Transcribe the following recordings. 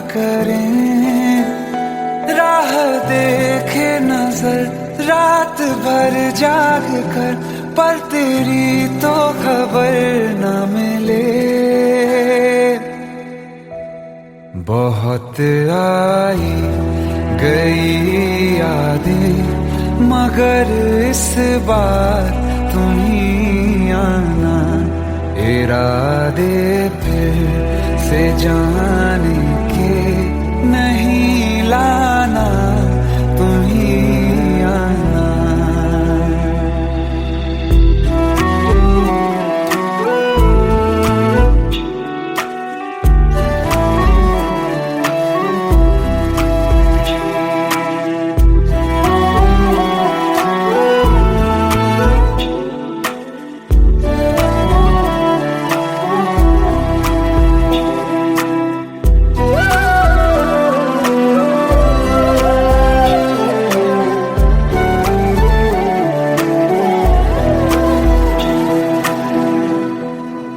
करें, राह देखे नजर रात भर जाग कर, पर तेरी तो खबर न मिले। बहुत आई गई यादें मगर इस बार तुम ही आना, इरादे फिर से जाने के नहीं लाना, तुम ही आना।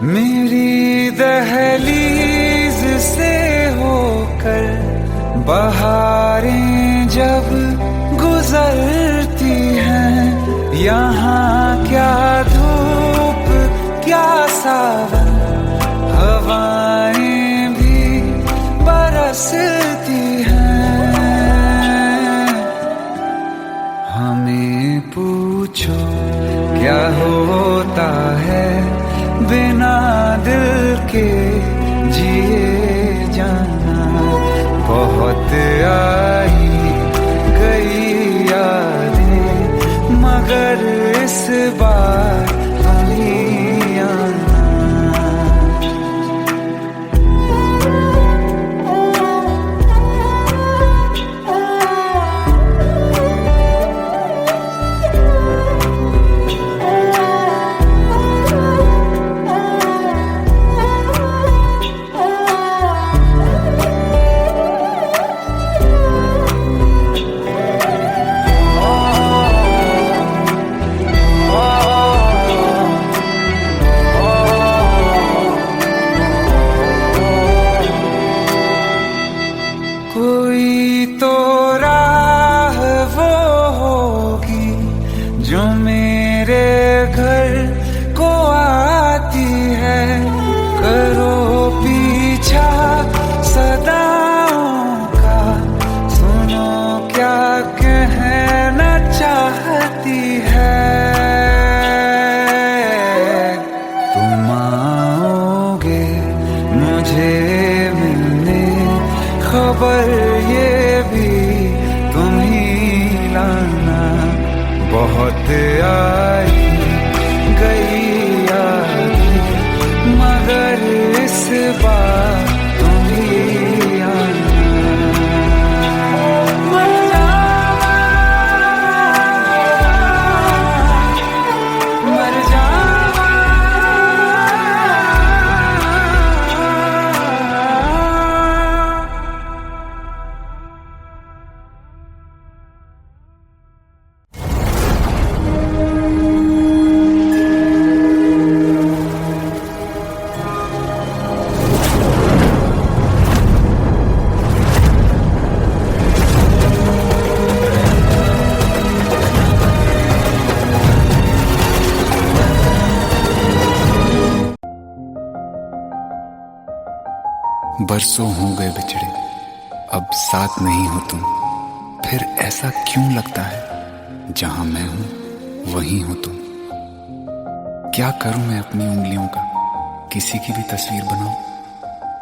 मेरी दहलीज से होकर बहारें जब गुजरती हैं, यहाँ क्या धूप क्या सावन, हवाएं भी बरसती हैं। हमें पूछो क्या होता है बिना दिल के जिए जाना। बहुत आई गई यादें मगर इस बार तुम ही आना। कोई तो राह वो होगी जो मेरे घर को आती है, करो पीछा सदाओं का, सुनो क्या कहना चाहती है। तुम आओगे मुझे मिलने, खबर ये भी तुम ही लाना। बहुत आई गई यादें मगर इस बार तुम ही आना। मर जावा, मर जावा। बरसों हो गए बिछड़े, अब साथ नहीं हो तुम, फिर ऐसा क्यों लगता है जहां मैं हूं वहीं हो तुम। क्या करूं मैं अपनी उंगलियों का, किसी की भी तस्वीर बनाऊं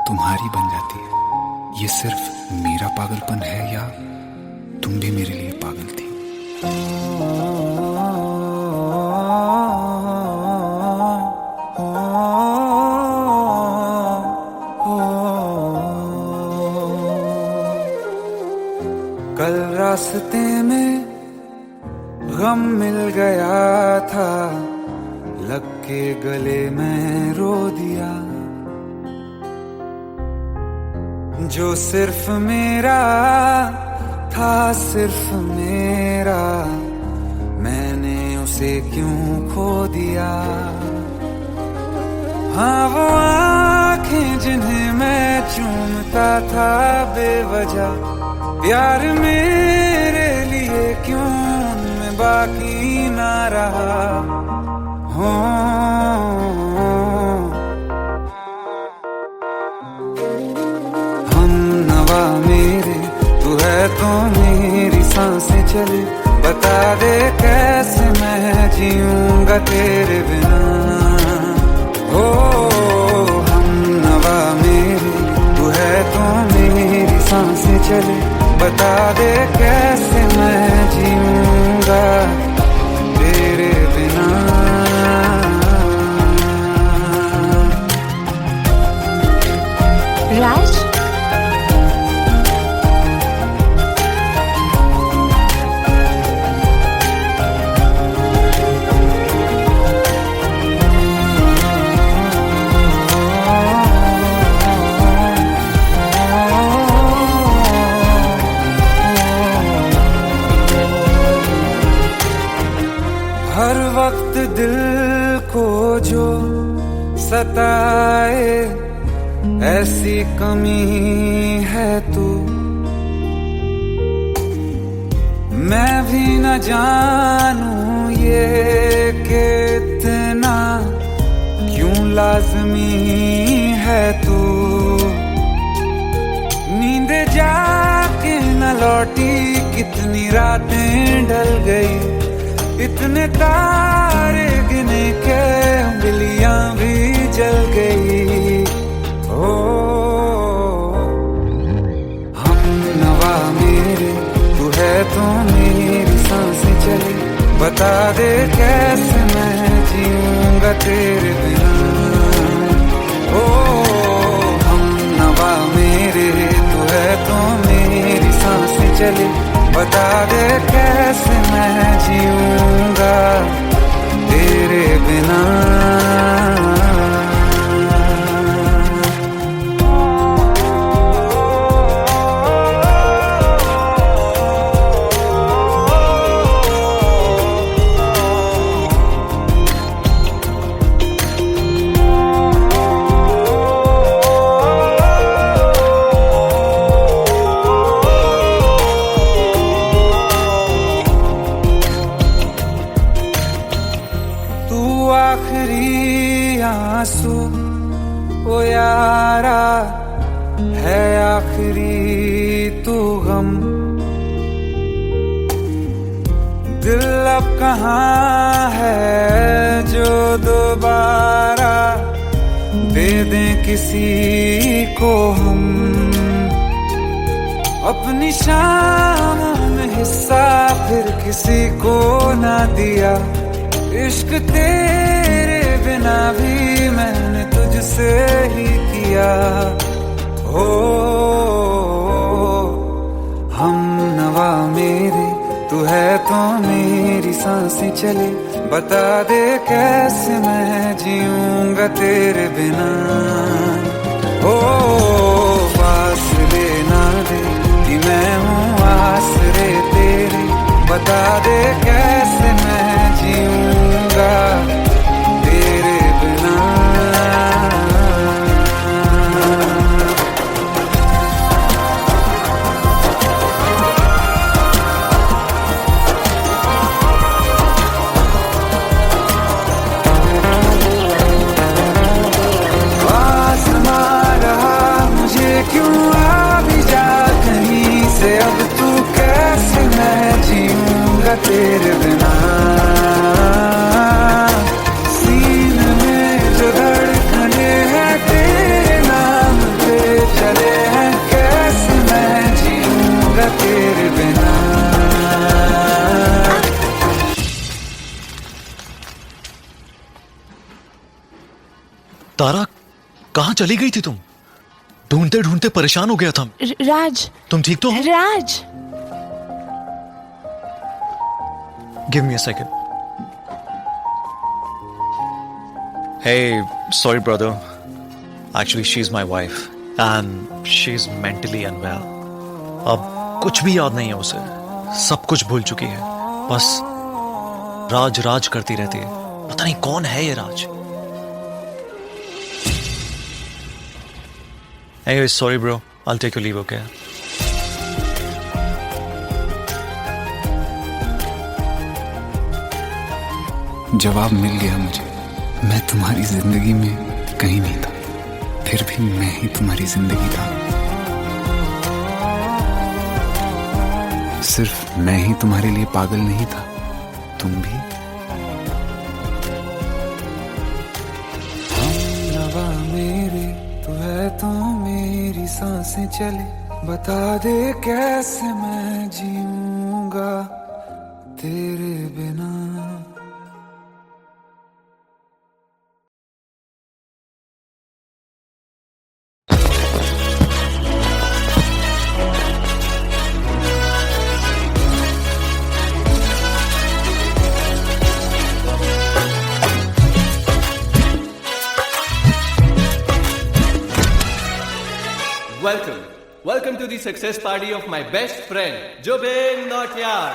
तुम्हारी बन जाती है। ये सिर्फ मेरा पागलपन है या तुम भी मेरे लिए पागल थी। कल रास्ते में गम मिल गया था, लग के गले में रो दिया। जो सिर्फ मेरा था, सिर्फ मेरा, मैंने उसे क्यों खो दिया। हाँ वो आँखें जिन्हें मैं चूमता था बेवजह, प्यार मेरे लिए क्यों मैं बाकी ना रहा। हो हम नवा मेरे, तू है तो मेरी सांसें चले, बता दे कैसे मैं जीऊंगा तेरे बिना। हो हम नवा मेरे, तू है तो मेरी सांसें चले, बता दे कैसे मैं जीऊंगा तेरे बिना। राज, हर वक्त दिल को जो सताए ऐसी कमी है तू, मैं भी न जानूं ये कि इतना क्यों लाज़मी है तू। नींद जाके न लौटी, कितनी रातें ढल गई, इतने तारे गिने के उंगलियां भी जल गई। ओ हम नवा मेरे, तू है तो मेरी सांसें चले, बता दे कैसे मैं जीऊंगा तेरे बिना। ओ हम नवा मेरे, तू है तो मेरी सांसें चले, बता दे कैसे मैं जीऊंगा तेरे बिना। आखिरी आंसू ओ यारा है, आखिरी तू गम, दिल अब कहाँ है जो दोबारा दे दें किसी को हम। अपनी शामों में हिस्सा फिर किसी को ना दिया, इश्क तेरे बिना भी मैंने तुझसे ही किया। हो हम नवा मेरे, तू है तो मेरी सांसें चले, बता दे कैसे मैं जीऊंगा तेरे बिना। ओ फासले ना दे कि मैं हूँ आसरे तेरे, बता दे कैसे मैं जीऊंगा तेरे बिना। आसमां रहा मुझे क्यों आ भी जा कहीं से, अब तू कैसे मैं जीऊंगा तेरे बिना। सीने में जो धड़कने हैं तेरे नाम पे चले हैं, कैसे मैं जीऊंगा तेरे बिना। तारा, कहाँ चली गई थी तुम? ढूंढते ढूंढते परेशान हो गया था। राज, तुम ठीक तो हो? Raj, give me a second. Hey, sorry brother. Actually, she's my wife and she's mentally unwell. अब कुछ भी याद नहीं है उसे, सब कुछ भूल चुकी है, बस राज राज करती रहती है। पता नहीं कौन है ये राज। Anyway, sorry bro, I'll take your leave, okay? जवाब मिल गया मुझे। मैं तुम्हारी जिंदगी में कहीं नहीं था, फिर भी मैं ही तुम्हारी जिंदगी था। सिर्फ मैं ही तुम्हारे लिए पागल नहीं था, तुम भी। हमनवा मेरे तू है तो मेरी सांसें चले, बता दे कैसे मैं जीऊंगा तेरे बिना। Welcome to the success party of my best friend, Jubin Nautiyal.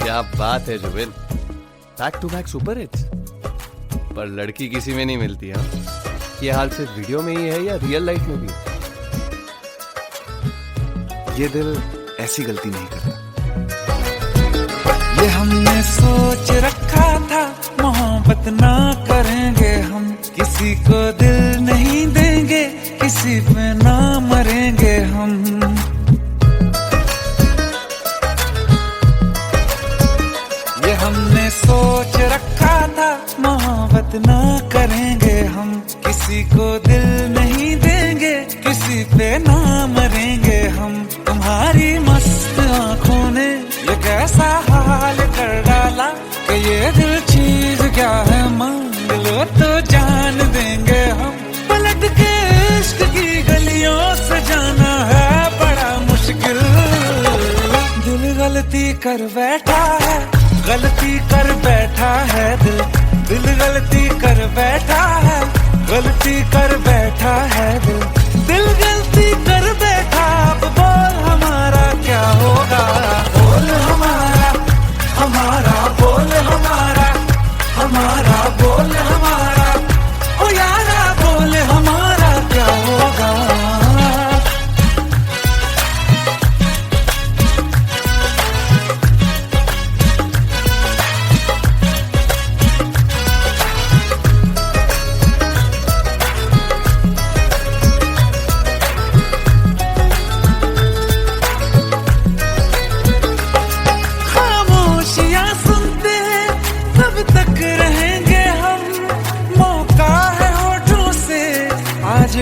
क्या बात है Zubin, back to back super hits. पर लड़की किसी में नहीं मिलती है। ये हाल सिर्फ वीडियो में ही है या रियल लाइफ में भी? ये दिल ऐसी गलती नहीं करता। ये हमने सोच रखा था मोहब्बत ना करेंगे हम, किसी को दिल नहीं देंगे, किसी पे ना मरेंगे हम। ये हमने सोच रखा था मोहब्बत ना करेंगे हम, किसी को दिल नहीं देंगे, किसी पे ना मरेंगे हम। तुम्हारी मस्त आंखों ने ये कैसा हाल कर डाला कि ये दिल चीज क्या है मांग लो तो जान देंगे हम। पलट के इश्क की गलियों से जाना है बड़ा मुश्किल। दिल गलती कर बैठा है, गलती कर बैठा है दिल। दिल गलती कर बैठा है, गलती कर बैठा है दिल। दिल गलती कर बैठा, अब बोल हमारा क्या होगा। बोल हमारा, हमारा बोल हमारा, हमारा बोल हमारा, ओ यारा बोल हमारा क्या होगा।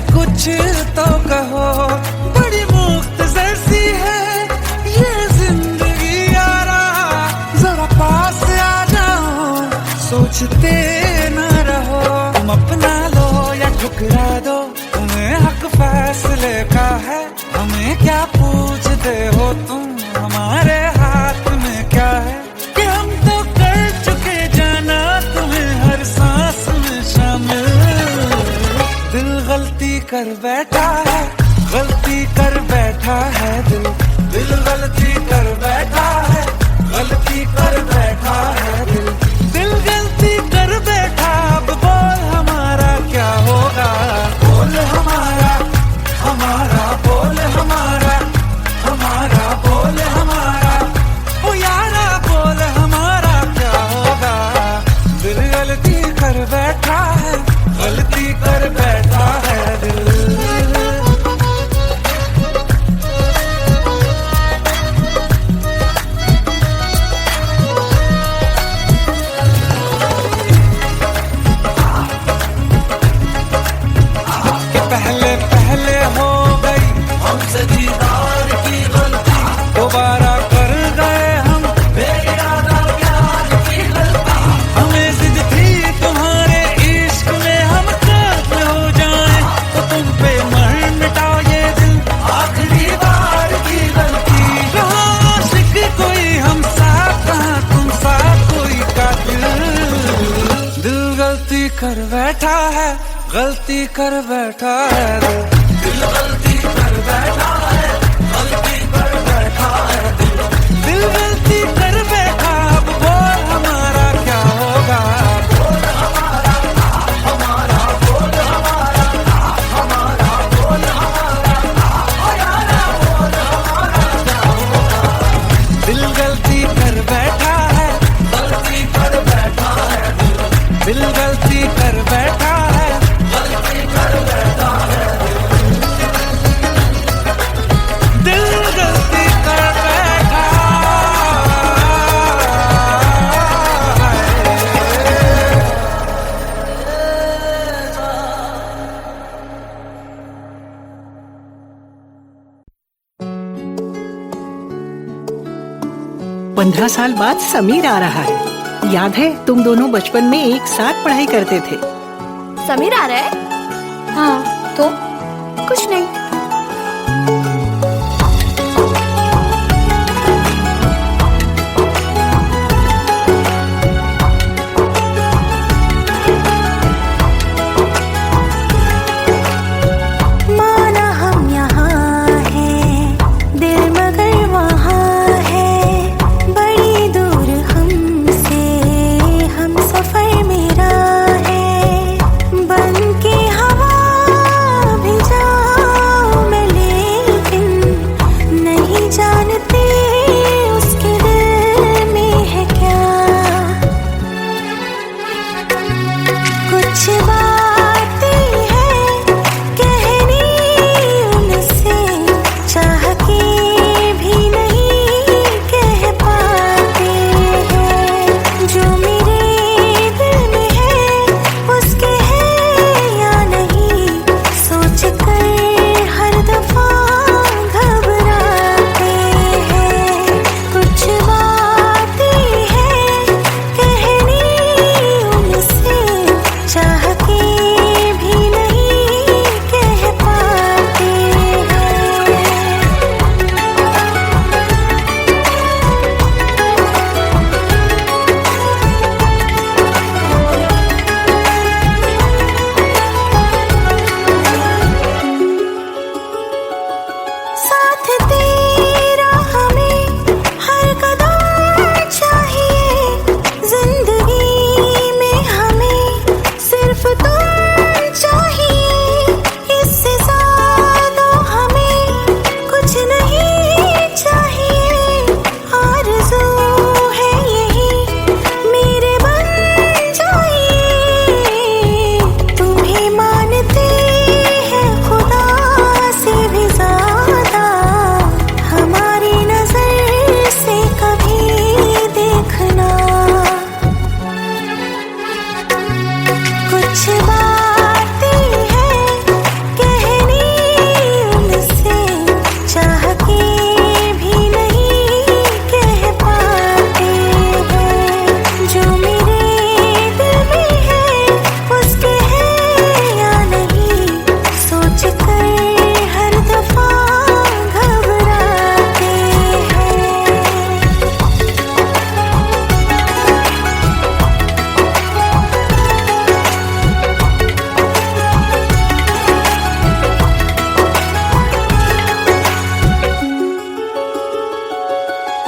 कुछ तो कहो, बड़ी मुख्तसर सी है ये जिंदगी यारा। जरा पास आ जाओ, सोचते न रहो। तुम अपना लो या ठुकरा दो, तुम्हें हक फैसले का है। हमें क्या पूछते हो तुम, हमारे हाथ में क्या है कि हम तो कर चुके जाना तुम्हें हर सांस में शामिल। दिल गलती कर बैठा है, गलती कर बैठा है दिल। दिल गलती कर बैठा है, गलती कर बैठा है दिल। दिल गलती कर बैठा, अब बोल हमारा क्या होगा। बोल हमारा, हमारा बोल हमारा, हमारा बोल हमारा, ओ यारा बोल हमारा क्या होगा। दिल गलती कर बैठा है, गलती कर बैठा है दिल। पहले पहले हो गई हमसे दीदार की गलती, दोबारा कर गए हम बेइरादा प्यार की गलती। हमें जिद थी तुम्हारे इश्क में हम काफिर हो जाएं, तो तुम पे मर मिटाओ ये दिल आखिरी बार की गलती। कहा आशिक कोई हम साथ, कहा तुम साथ कोई कातिल। दिल गलती कर बैठा है, गलती कर बैठा है दिल। दिल गलती कर बैठा है, 15 साल बाद समीर आ रहा है। याद है तुम दोनों बचपन में एक साथ पढ़ाई करते थे। समीर आ रहा है? हाँ तो कुछ नहीं।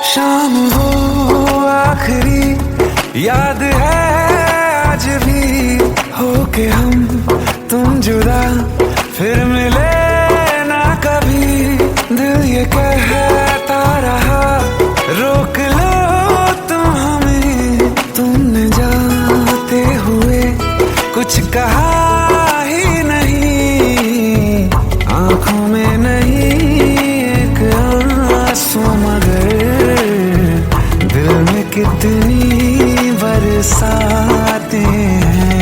शाम हो आखिरी याद है आज भी हो के हम तुम जुदा फिर मिले ना कभी। दिल ये कहता रहा रोक लो तुम हमें, तुमने जाते हुए कुछ कहा ही नहीं। आंखों में नहीं एक आंसू मगर दिल में कितनी बरसाते हैं।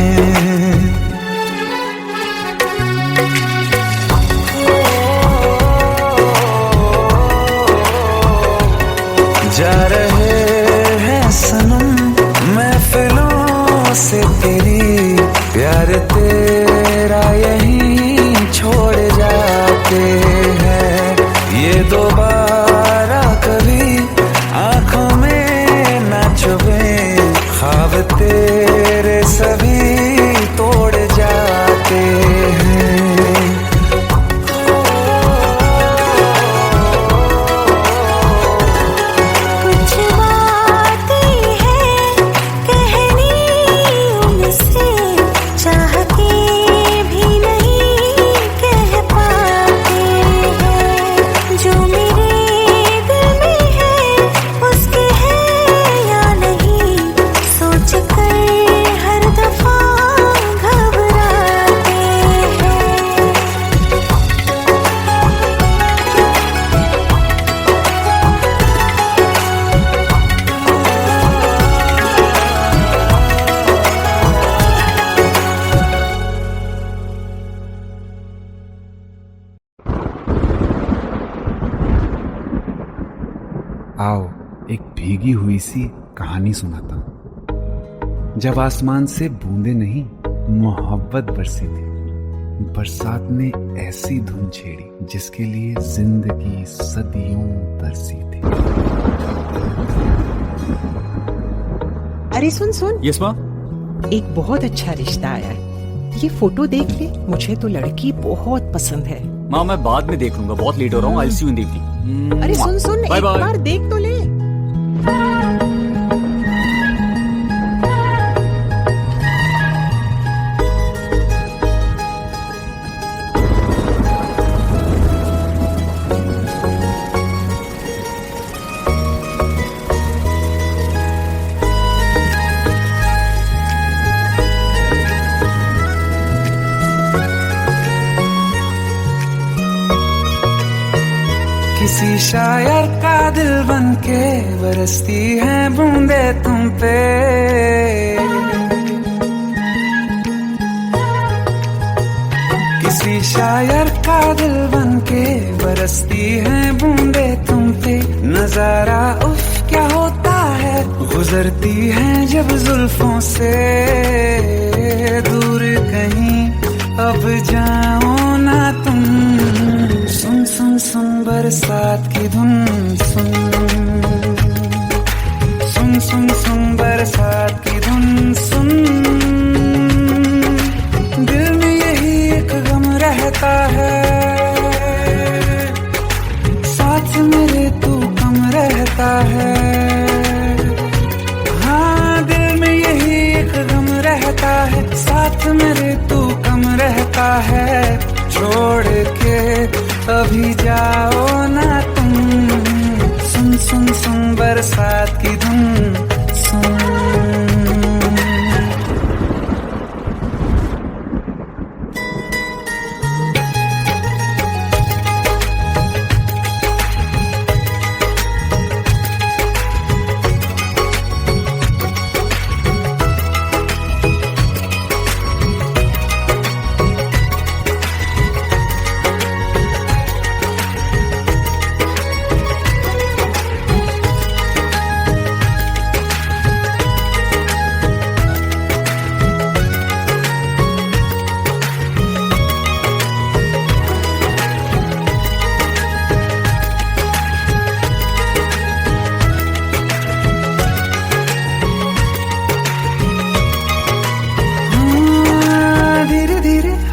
जा रहे हैं सनम महफिलों से तेरी, प्यार तेरा यहीं छोड़ जाते हैं। ये दोबारा कभी आंखों में ना चुभे, ख्वाब तेरे सभी तोड़ जाते हैं। आओ एक भीगी हुई सी कहानी सुनाता हूं। जब आसमान से बूंदे नहीं मोहब्बत बरसी थी, बरसात ने ऐसी धुन छेड़ी जिसके लिए जिंदगी सदियों तरसी थी। अरे सुन सुन, यस माँ। एक बहुत अच्छा रिश्ता आया है, ये फोटो देख ले। मुझे तो लड़की बहुत पसंद है। माँ मैं बाद में देख लूंगा, बहुत लेट हो रहा हूँ। आई सी यू इन द इवनिंग। अरे सुन सुन, एक बार देख तो ले। किसी शायर का दिल बनके बरसती है बूंदे तुम पे। किसी शायर का दिल बनके बरसती है बूंदे तुम पे। नजारा उफ क्या होता है, गुजरती है जब जुल्फों से। दूर कहीं अब जाओ ना तुम, सुन सुन सुन बरसात की धुन। सुन सुन सुन सुन बरसात की धुन। सुन दिल में यही एक गम रहता है, साथ मेरे तू कम रहता है। हाँ दिल में यही एक गम रहता है, साथ मेरे तू कम रहता है। छोड़ के अभी जाओ ना तुम, सुन सुन सुन बरसात की धुन। सुन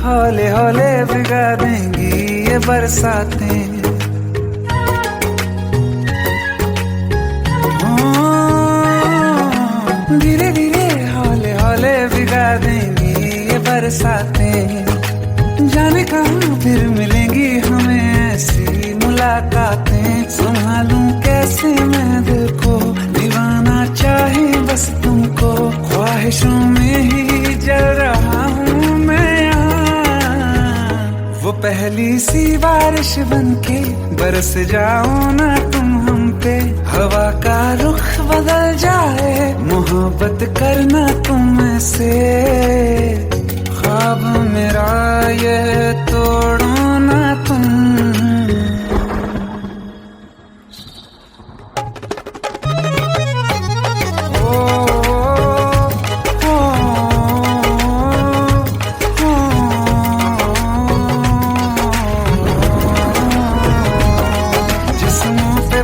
हौले हौले भिगा देंगी ये बरसातें। धीरे धीरे हौले हौले भिगा देंगी ये बरसातें। जाने कहाँ फिर मिलेंगी हमें ऐसी मुलाकातें। संभालूं कैसे मैं दिल को, दीवाना चाहे बस तुमको। ख्वाहिशों में ही जल रहा हूँ मैं यहाँ। वो पहली सी बारिश बनके बरस जाओ ना तुम हम पे। हवा का रुख बदल जाए, मोहब्बत करना तुम ऐसे। ख्वाब मेरा ये तोड़ो ना तुम।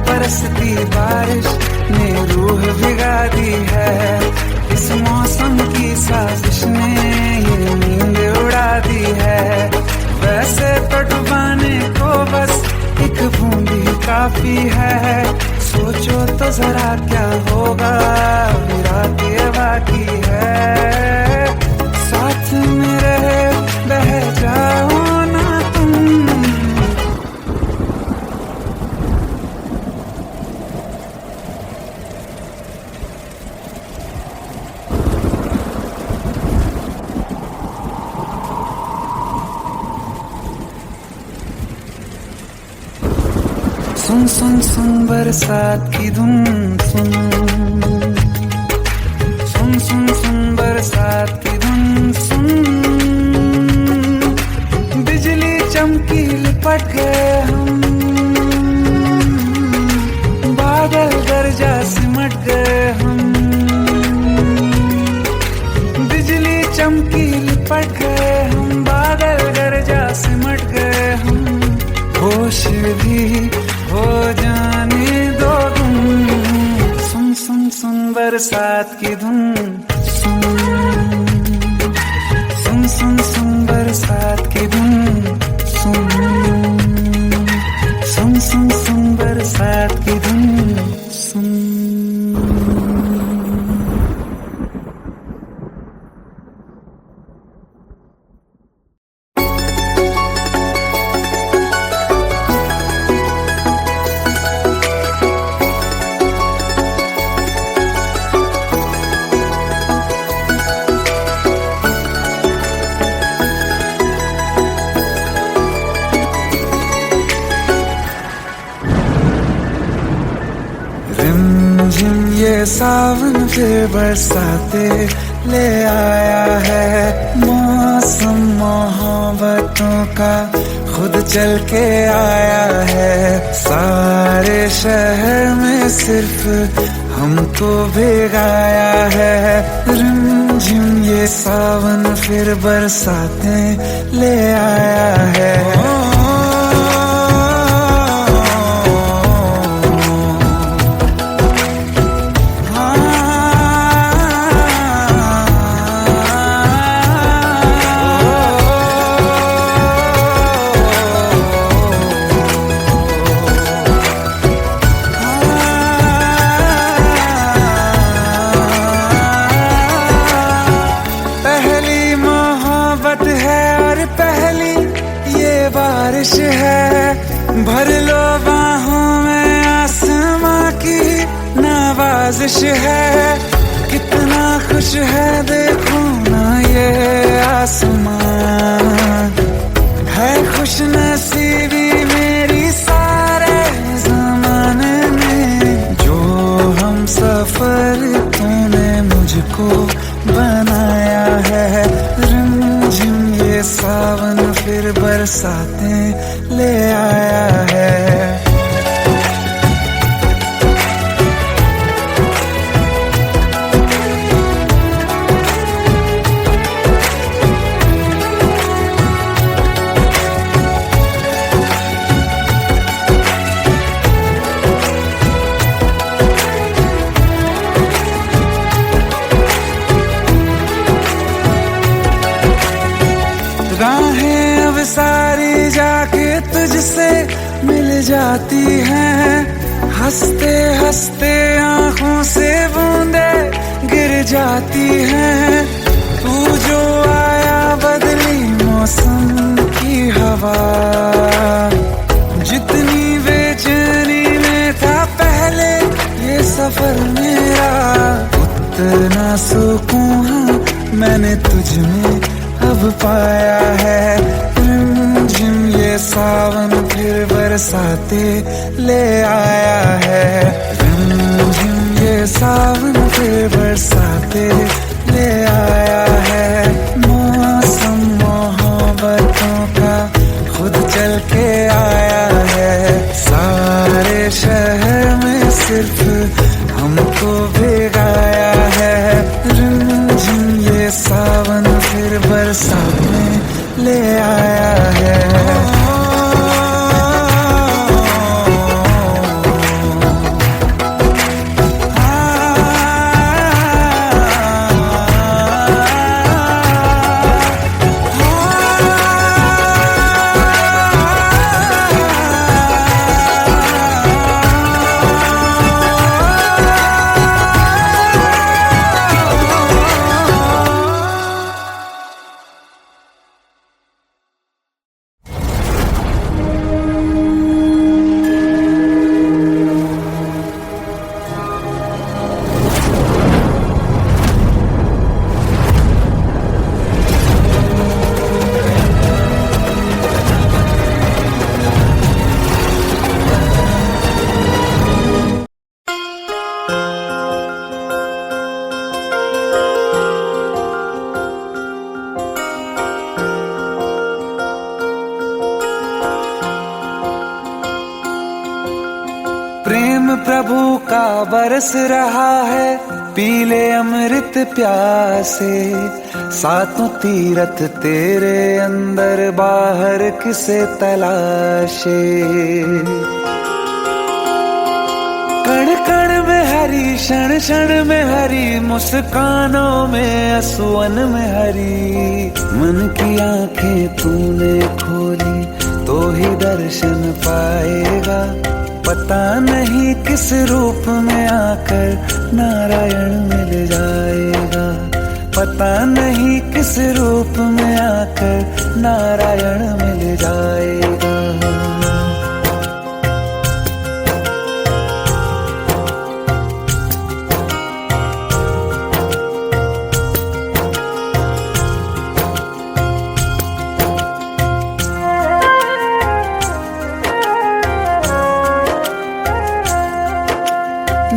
बरसती बारिश ने रूह भिगा दी है। इस मौसम की साजिश ने ये नींद उड़ा दी है। वैसे तो डुबाने को बस एक बूंद ही काफी है। सोचो तो जरा क्या होगा, रात ये बाकी है। साथ मेरे बह जाओ ना तुम। सुन सुन सुन बरसात की धुन। सुन सुन सुन सुन बरसात की धुन। सुन बिजली चमकी लिपट गए हम, बादल गरजा लिपट गए हम, बादल गरजा सिमट गए हम, होश भी हो जाने दो तुम। सुन सुन सुन बरसात की धुन, सुन सुन सुन सुन बरसात की धुन, सुन सुन सुन सुन बरसात की धुन, सुन। रिमझिम ये सावन फिर बरसाते ले आया है, मौसम मोहब्बतों का खुद चल के आया है। सारे शहर में सिर्फ हमको भिगाया है। रिमझिम ये सावन फिर बरसाते ले आया है। बारिश है, भर लो बाहों में आसमां की नवाजिश है। कितना खुश है देखो ना ये आसमां, है खुश नसीबी मेरी सारे ज़माने में। जो हम सफर तूने मुझको बनाया है। रिमझिम ये सावन फिर बरसाते ले आया है। राहें अब सारी जाके तुझसे मिल जाती हैं, हंसते हंसते आंखों से बूंदे गिर जाती हैं। तू जो आया बदली मौसम की हवा, जितनी बेचैनी में था पहले ये सफर मेरा, उतना सुकून मैंने तुझ में अब पाया है। रिमझिम ये सावन फिर बरसाते ले आया है। रिमझिम ये सावन फिर बरसाते ले आया है। मौसम मोहब्बतों का खुद चल के आया है। सारे शहर में सिर्फ हमको भिगाया है। रिमझिम ये सावन फिर बरसाते ले आया है। प्रेम प्रभु का बरस रहा है, पीले अमृत प्यासे, सातों तीरथ तेरे अंदर बाहर किसे तलाशे। कण कण में हरी, क्षण क्षण में हरी, मुस्कानों में असुवन में हरी। मन की आंखें तूने खोली तो ही दर्शन पाएगा। पता नहीं किस रूप में आकर नारायण मिल जाएगा। पता नहीं किस रूप में आकर नारायण मिल जाएगा।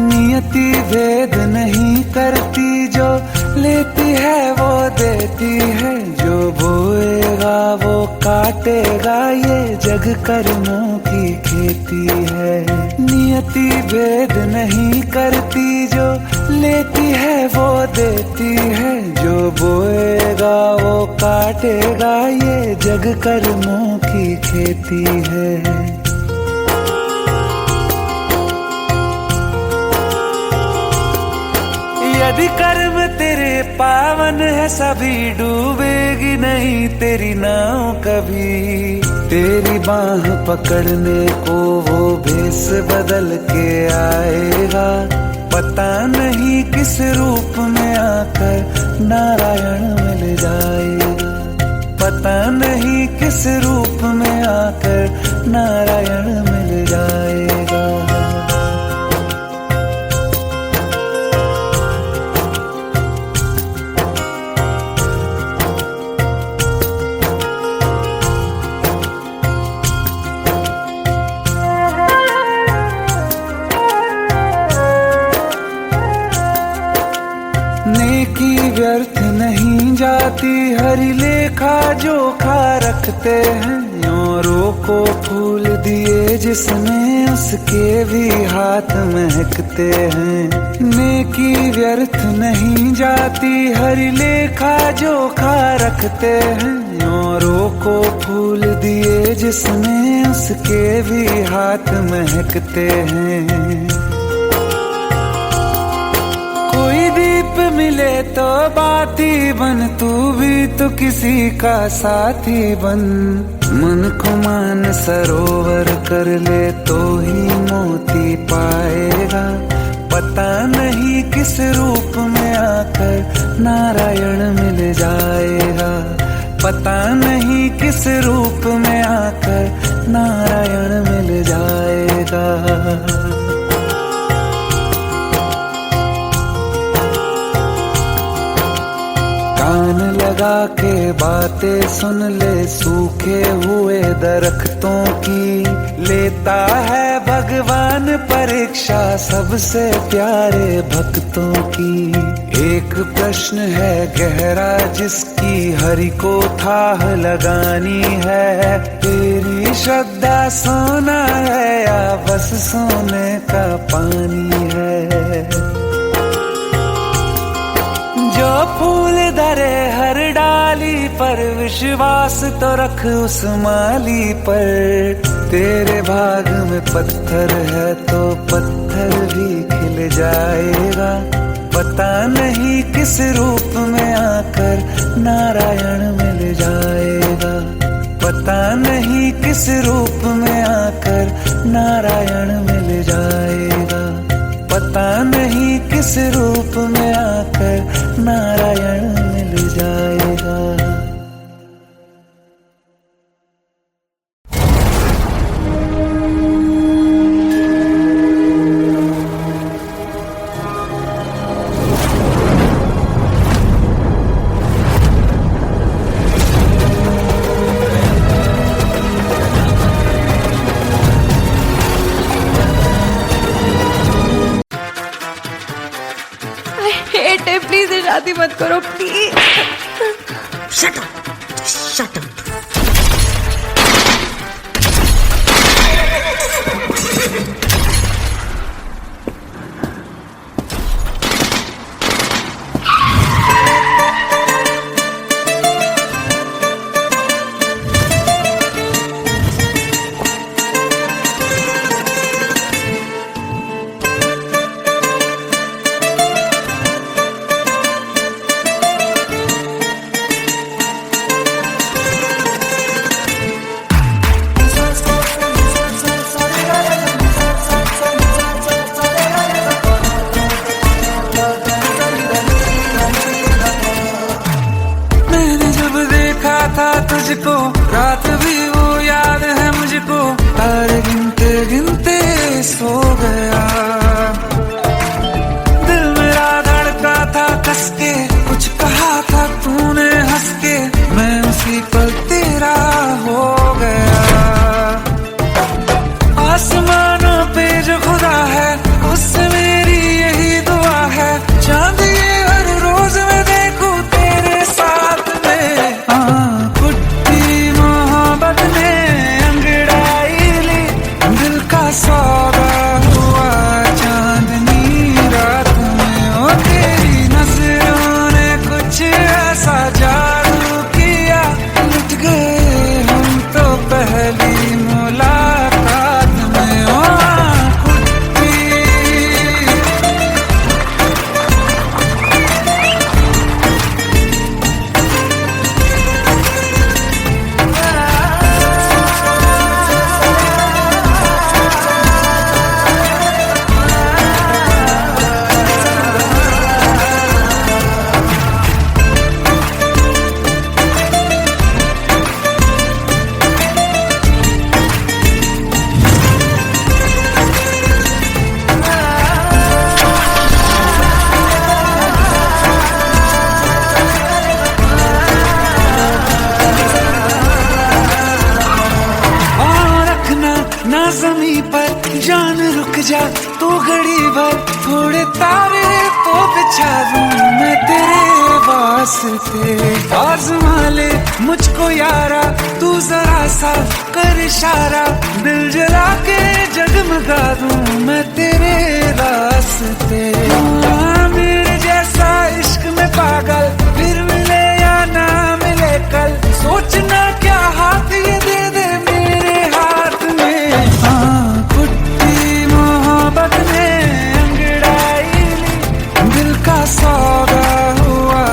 नियति भेद नहीं करती, जो लेती है वो देती है। जो बोएगा वो काटेगा, ये जग कर्मों की खेती है। नियति भेद नहीं करती, जो लेती है वो देती है। जो बोएगा वो काटेगा, ये जग कर्मों की खेती है। यदि कर्म तेरे पावन है, सभी डूबेगी नहीं तेरी नाव कभी। तेरी बाह पकड़ने को वो भेष बदल के आएगा। पता नहीं किस रूप में आकर नारायण मिल जाएगा। पता नहीं किस रूप में आकर नारायण मिल जाएगा। नेकी व्यर्थ नहीं जाती, हरि लेखा जोखा रखते हैं। औरों को फूल दिए जिसने, उसके भी हाथ महकते हैं। नेकी व्यर्थ नहीं जाती, हरि लेखा जोखा रखते हैं। औरों को फूल दिए जिसने, उसके भी हाथ महकते हैं। कोई दीप मिले तो बाती बन, तू भी तो किसी का साथी बन। मन को मान सरोवर कर ले तो ही मोती पाएगा। पता नहीं किस रूप में आकर नारायण मिल जाएगा। पता नहीं किस रूप में आकर नारायण मिल जाएगा। कान लगा के बातें सुन ले सूखे हुए दरख्तों की। लेता है भगवान परीक्षा सबसे प्यारे भक्तों की। एक प्रश्न है गहरा जिसकी हरि को थाह लगानी है। तेरी श्रद्धा सोना है या बस सोने का पानी है। जो फूल धरे हर डाली पर, विश्वास तो रख उस माली पर। तेरे भाग में पत्थर है तो पत्थर भी खिल जाएगा। पता नहीं किस रूप में आकर नारायण मिल जाएगा। पता नहीं किस रूप में आकर नारायण मिल जाएगा। पता नहीं किस रूप में आकर नारायण मिल जाएगा। प्लीज शादी मत करो please. Shut up! Just shut up! सो गया। दिल मेरा धड़का था कस के, कुछ कहा था तूने हंस के, मैं उसी पल तेरा हो गया। आसमानों पे जो खुदा है उससे मेरी यही दुआ है, चांद ये हर रोज मैं देखूं तेरे साथ में। कुट्टी मोहब्बत ने अंगड़ाई ली, दिल का सौदा हुआ चांदनी रात में। ओ तेरी नजरों ने कुछ ऐसा जादू किया, लुट गए हम तो पहली मुलाकात में। ओ कुट्टी ना ज़मीं पर जान रुक जा तू घड़ी भर, थोड़े तारे तो बिछा दूं मैं तेरे वास्ते। आज़मा ले मुझको यारा तू जरा सा कर इशारा, दिल जला के जगमगा दूं मैं तेरे रास्ते। मेरे जैसा इश्क में पागल फिर मिले या ना मिले कल, सोचना क्या हाथ ये दे दे मेरे हाथ में। कुट्टी मोहब्बत ने अंगड़ाई ली, दिल का सौदा हुआ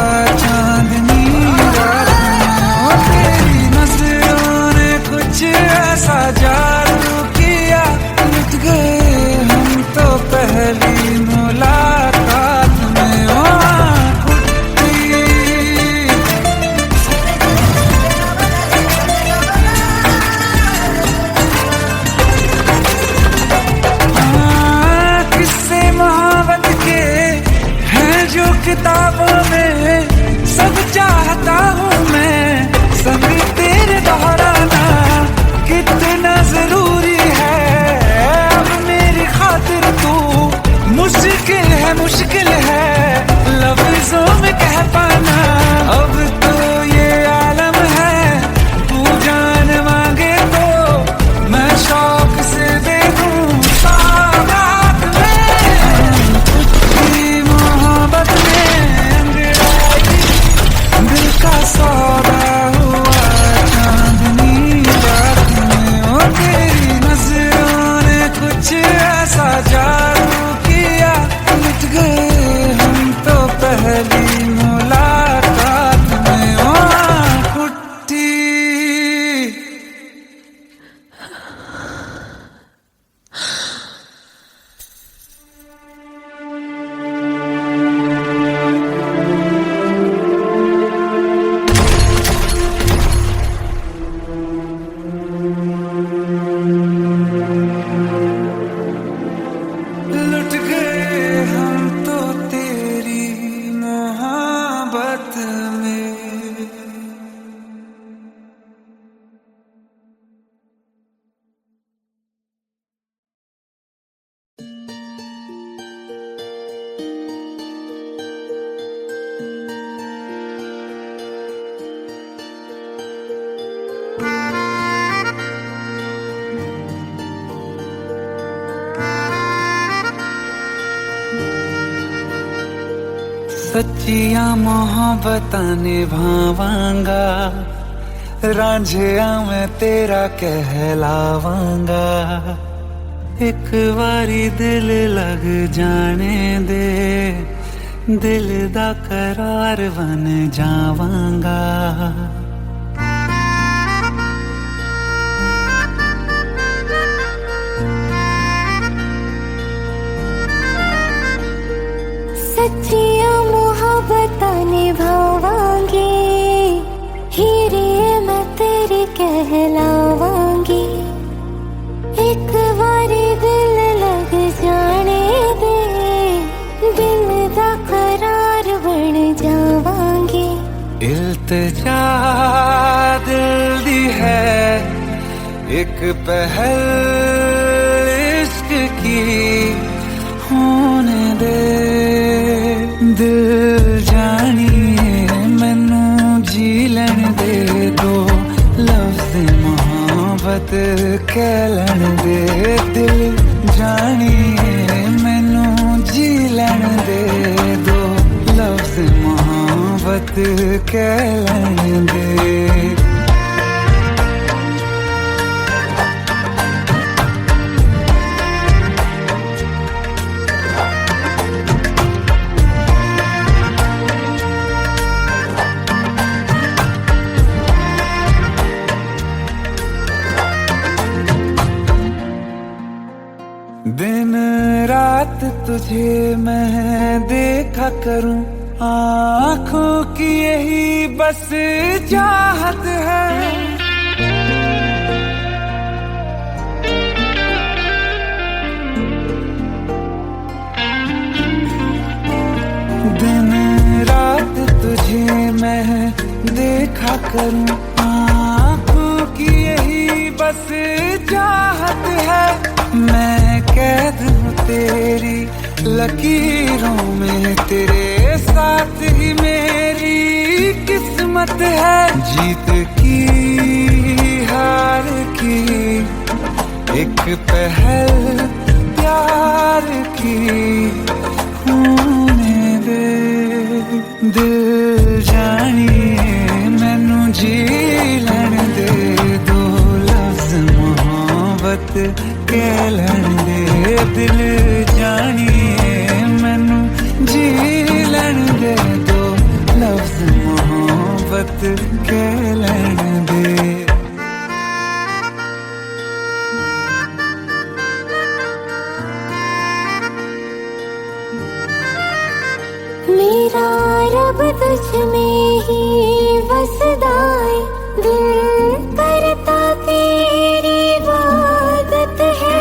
चांदनी रात में। ओ तेरी नजरों ने कुछ ऐसा जादू किया, लुट गए हम तो पहली मुलाकात में। ओ कुट्टी किस्से मोहब्बत के हैं जो किताबों में, सब चाहता हूँ मैं संग तेरे दोहराना, कितना जरूरी है अब मेरी खातिर तू। मुश्किल है लफ्जों में कह पाना, अब तो ये आलम है तू जान मांगे तो मैं शौक से दे दूं सौगात में। कुट्टी मोहब्बत ने अंगड़ाई, दिल का सौदा हुआ चांदनी रात में। ओ तेरी नजरों ने कुछ ऐसा जादू किया, लुट गए हम तो पहली मुलाकात में। ओ कुट्टी लुट गए हम तो तेरी मोहब्बत में। सच्चिया मोहब्बतां निभावांगा, रांझिया मैं तेरा कहलावांगा। एक बारी दिल लग जाने दे, दिल दा करार बन जावांगा। सच्चिया मोहब्बतां निभावांगी, हीरे मैं तेरी कहलावांगी। एक बारी दिल लग इल्तिजा दिल दी है एक पहल इश्क की होने दे दिल जानिए मैनू जी लैन दे दो लफ्ज़ मोहब्बत कह लैन दे दिल जानिए मैनू जी लैन दे दो लफ्ज़ मोहब्बत कह लैन दे दिन रात तुझे मैं देखा करूं आँखों की यही बस चाहत है दिन रात तुझे मैं देखा करूं आँखों की यही बस चाहत है मैं कैद हूँ तेरी लकीरों में तेरे साथ ही मेरी किस्मत है जीत की हार की एक पहल प्यार की होने दे दिल जानिए मैनू जी लैन दे दो लफ्ज़ मोहब्बत कह लैन दे दिल जानिए मैनू जी लैन दे दो लफ्ज़ मोहब्बत कह लैन दे मेरा रब तुझ में ही बसदा है दिल करता तेरी इबादत है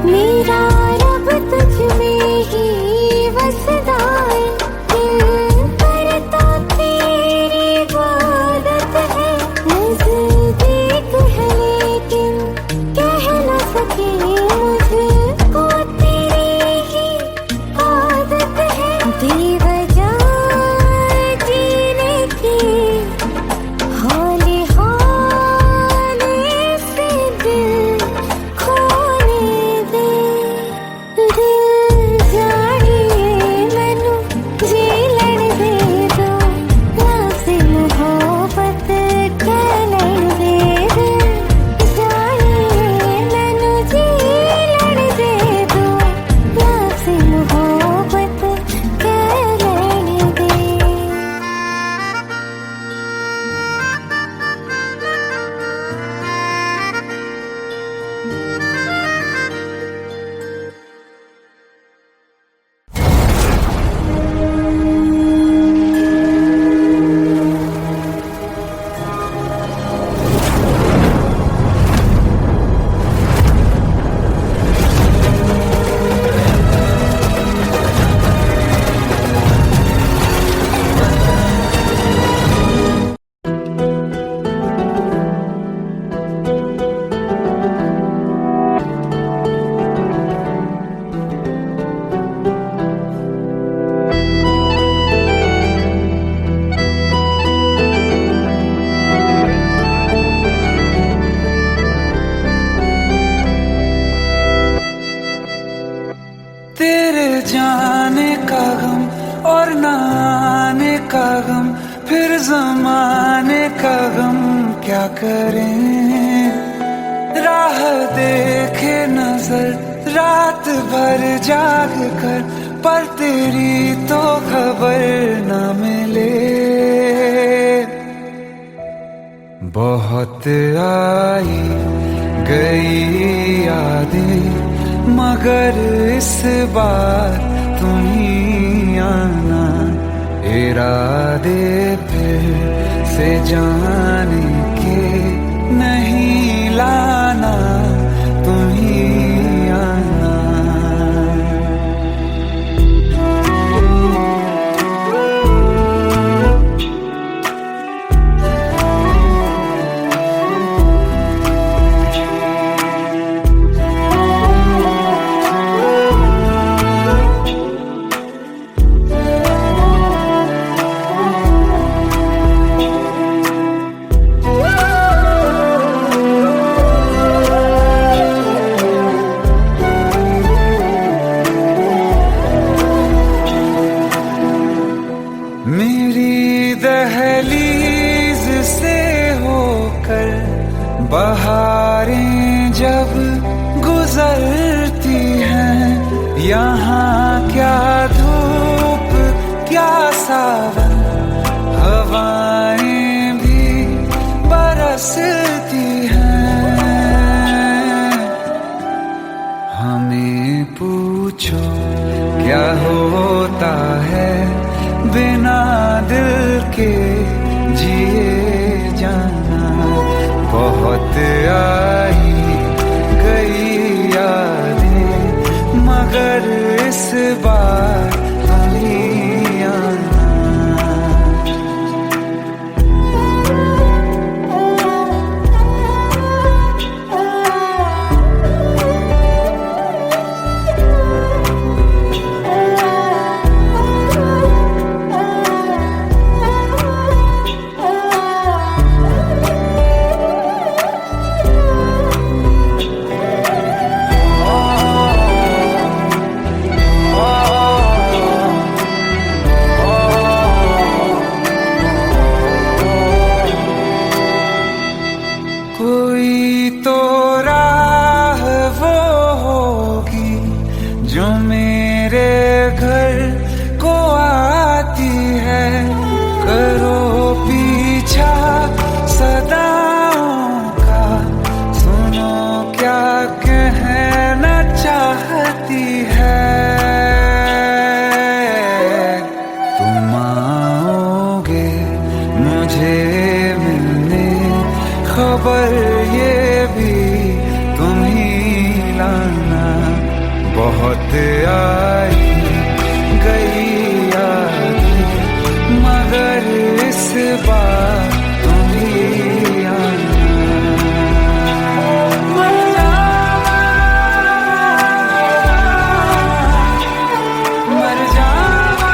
मेरा रब तुझ में ही बसदा है दिल करता तेरी इबादत है नज़दीक है लेकिन कह न सके मुझको तेरी ही आदत है बेवजह जीने की हौले हौले से दिल खोने दे दिल जानिए मैनू जी लैन दे दो लफ्ज़ मोहब्बत कह लैन दे दिल जानिए मैनू जी लैन दे दो लफ्ज़ मोहब्बत कह लैन दे तेरे जाने का गम और न आने का गम फिर जमाने का गम क्या करें राह देखे नजर रात भर जाग कर पर तेरी तो खबर न मिले बहुत आई गई यादें मगर इस बार तुम ही आना इरादे फिर से जाने के नहीं लाना तुम ही बहारें जब गुजरती हैं, यहाँ क्या धूप क्या सावन, हवाएं भी बरसती हैं। हमें पूछो क्या होता है बिना दिल के जिए जाना। बहुत आई गई यादें मगर इस बार तुम ही आना। कोई तो राह वो होगी जो मेरे घर को आती है। करो पीछा सदाओं का, सुनो क्या कहना चाहती है। तुम आओगे मुझे मिलने, खबर ये भी तुम ही लाना। बहुत आई गई यादें मगर इस बार तुम ही आना। मर जावा, मर जावा।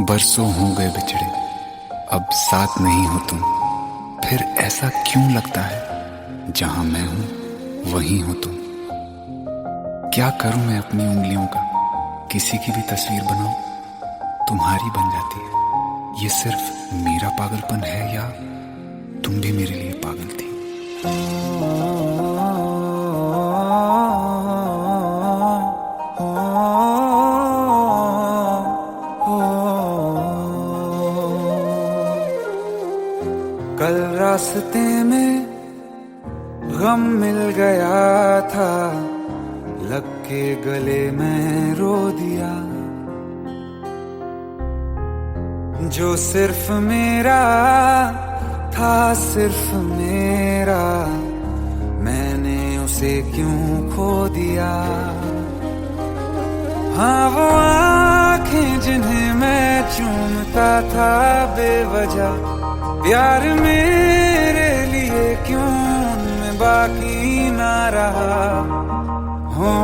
बरसों हो गए बिछड़े, अब साथ नहीं हो तुम। फिर ऐसा क्यों लगता है जहां मैं हूं वहीं हो तुम। क्या करूं मैं अपनी उंगलियों का, किसी की भी तस्वीर बनाऊं तुम्हारी बन जाती है। ये सिर्फ मेरा पागलपन है या तुम भी मेरे लिए पागल थी। कल रास्ते में गम मिल गया था, लग के गले में रो दिया। जो सिर्फ मेरा था, सिर्फ मेरा, मैंने उसे क्यों खो दिया। हाँ वो आँखें जिन्हें मैं चूमता था बेवजह, प्यार मेरे लिए क्यों उनमें बाकी ना रहा। हो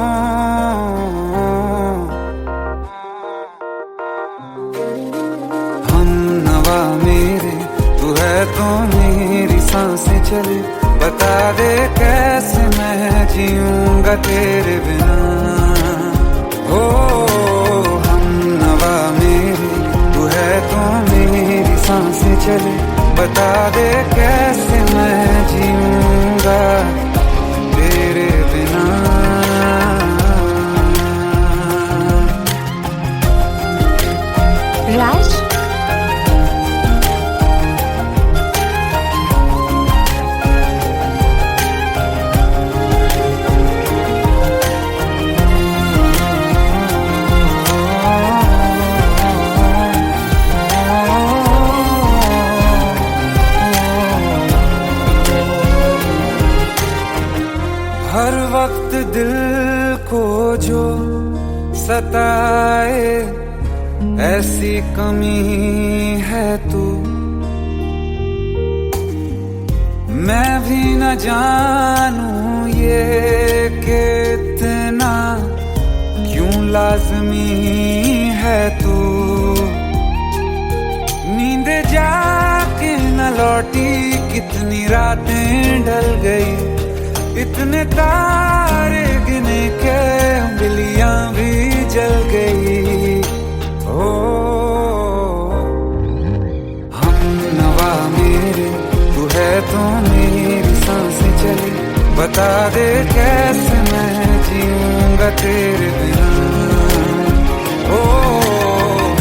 हम नवा मेरे, तू है तो मेरी सांसें चले। बता दे कैसे मैं जीऊंगा तेरे बिना। हो हम नवा मेरे, तू है तो मेरी सांसें चले। बता दे कैसे मैं जीऊंगा तेरे बिना। राज, हर वक्त दिल को जो सताए, ऐसी कमी है तू मैं भी न जानूं ये कि इतना क्यों लाज़मी है तू। नींद जाके न लौटी कितनी रातें ढल गई, इतने तारे गिने के उंगलियां भी जल गई। ओ हम नवा मेरे तू है तो मेरी सांसें चली, बता दे कैसे मैं जीऊंगा तेरे बिना। ओ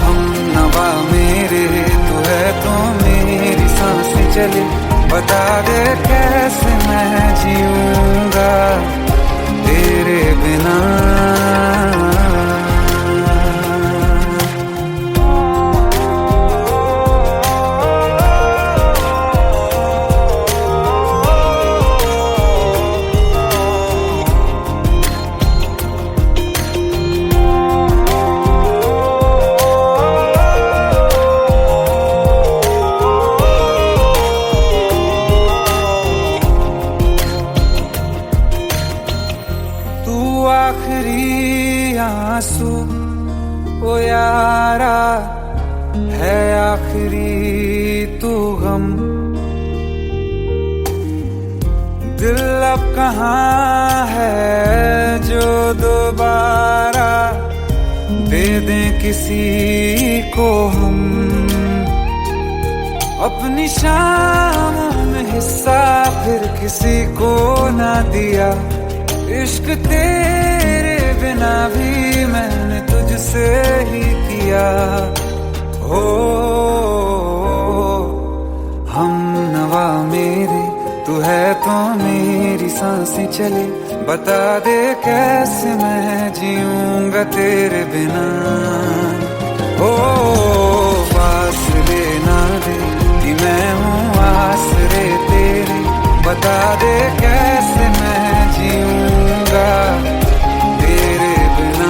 हम नवा मेरे तू है तो मेरी सांसें चली, बता दे कैसे मैं जीऊंगा तेरे बिना। आखिरी आंसू ओ यारा है, आखिरी तू गम। दिल अब कहाँ है जो दोबारा दे दें किसी को हम। अपनी शामों में हिस्सा फिर किसी को ना दिया, इश्क तेरे बिना भी मैंने तुझसे ही किया। हो हम नवा मेरे तू है तो मेरी सांसें चले, बता दे कैसे मैं जीऊंगा तेरे बिना। ओ फासले ना दे कि मैं हूँ आसरे तेरे, बता दे कैसे मैं जीऊंगा तेरे बिना।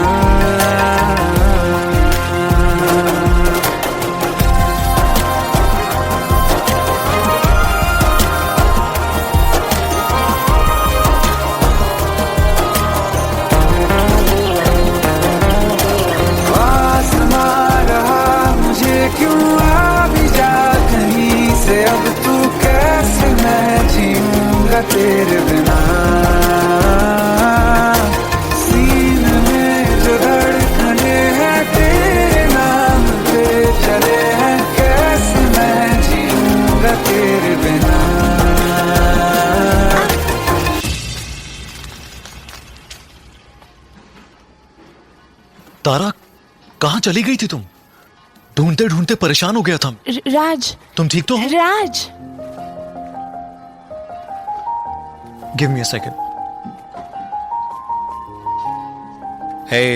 आसमां रहा मुझे क्यों आ भी जा कहीं से, अब तू कैसे मैं जीऊंगा तेरे बिना। सीने में जो धड़कने हैं तेरे नाम पे चले हैं, कैसे मैं जीऊंगा तेरे बिना। तारा कहाँ चली गई थी तुम? ढूंढते ढूंढते परेशान हो गया था। राज, तुम ठीक तो हो? राज। Give me a second. Hey,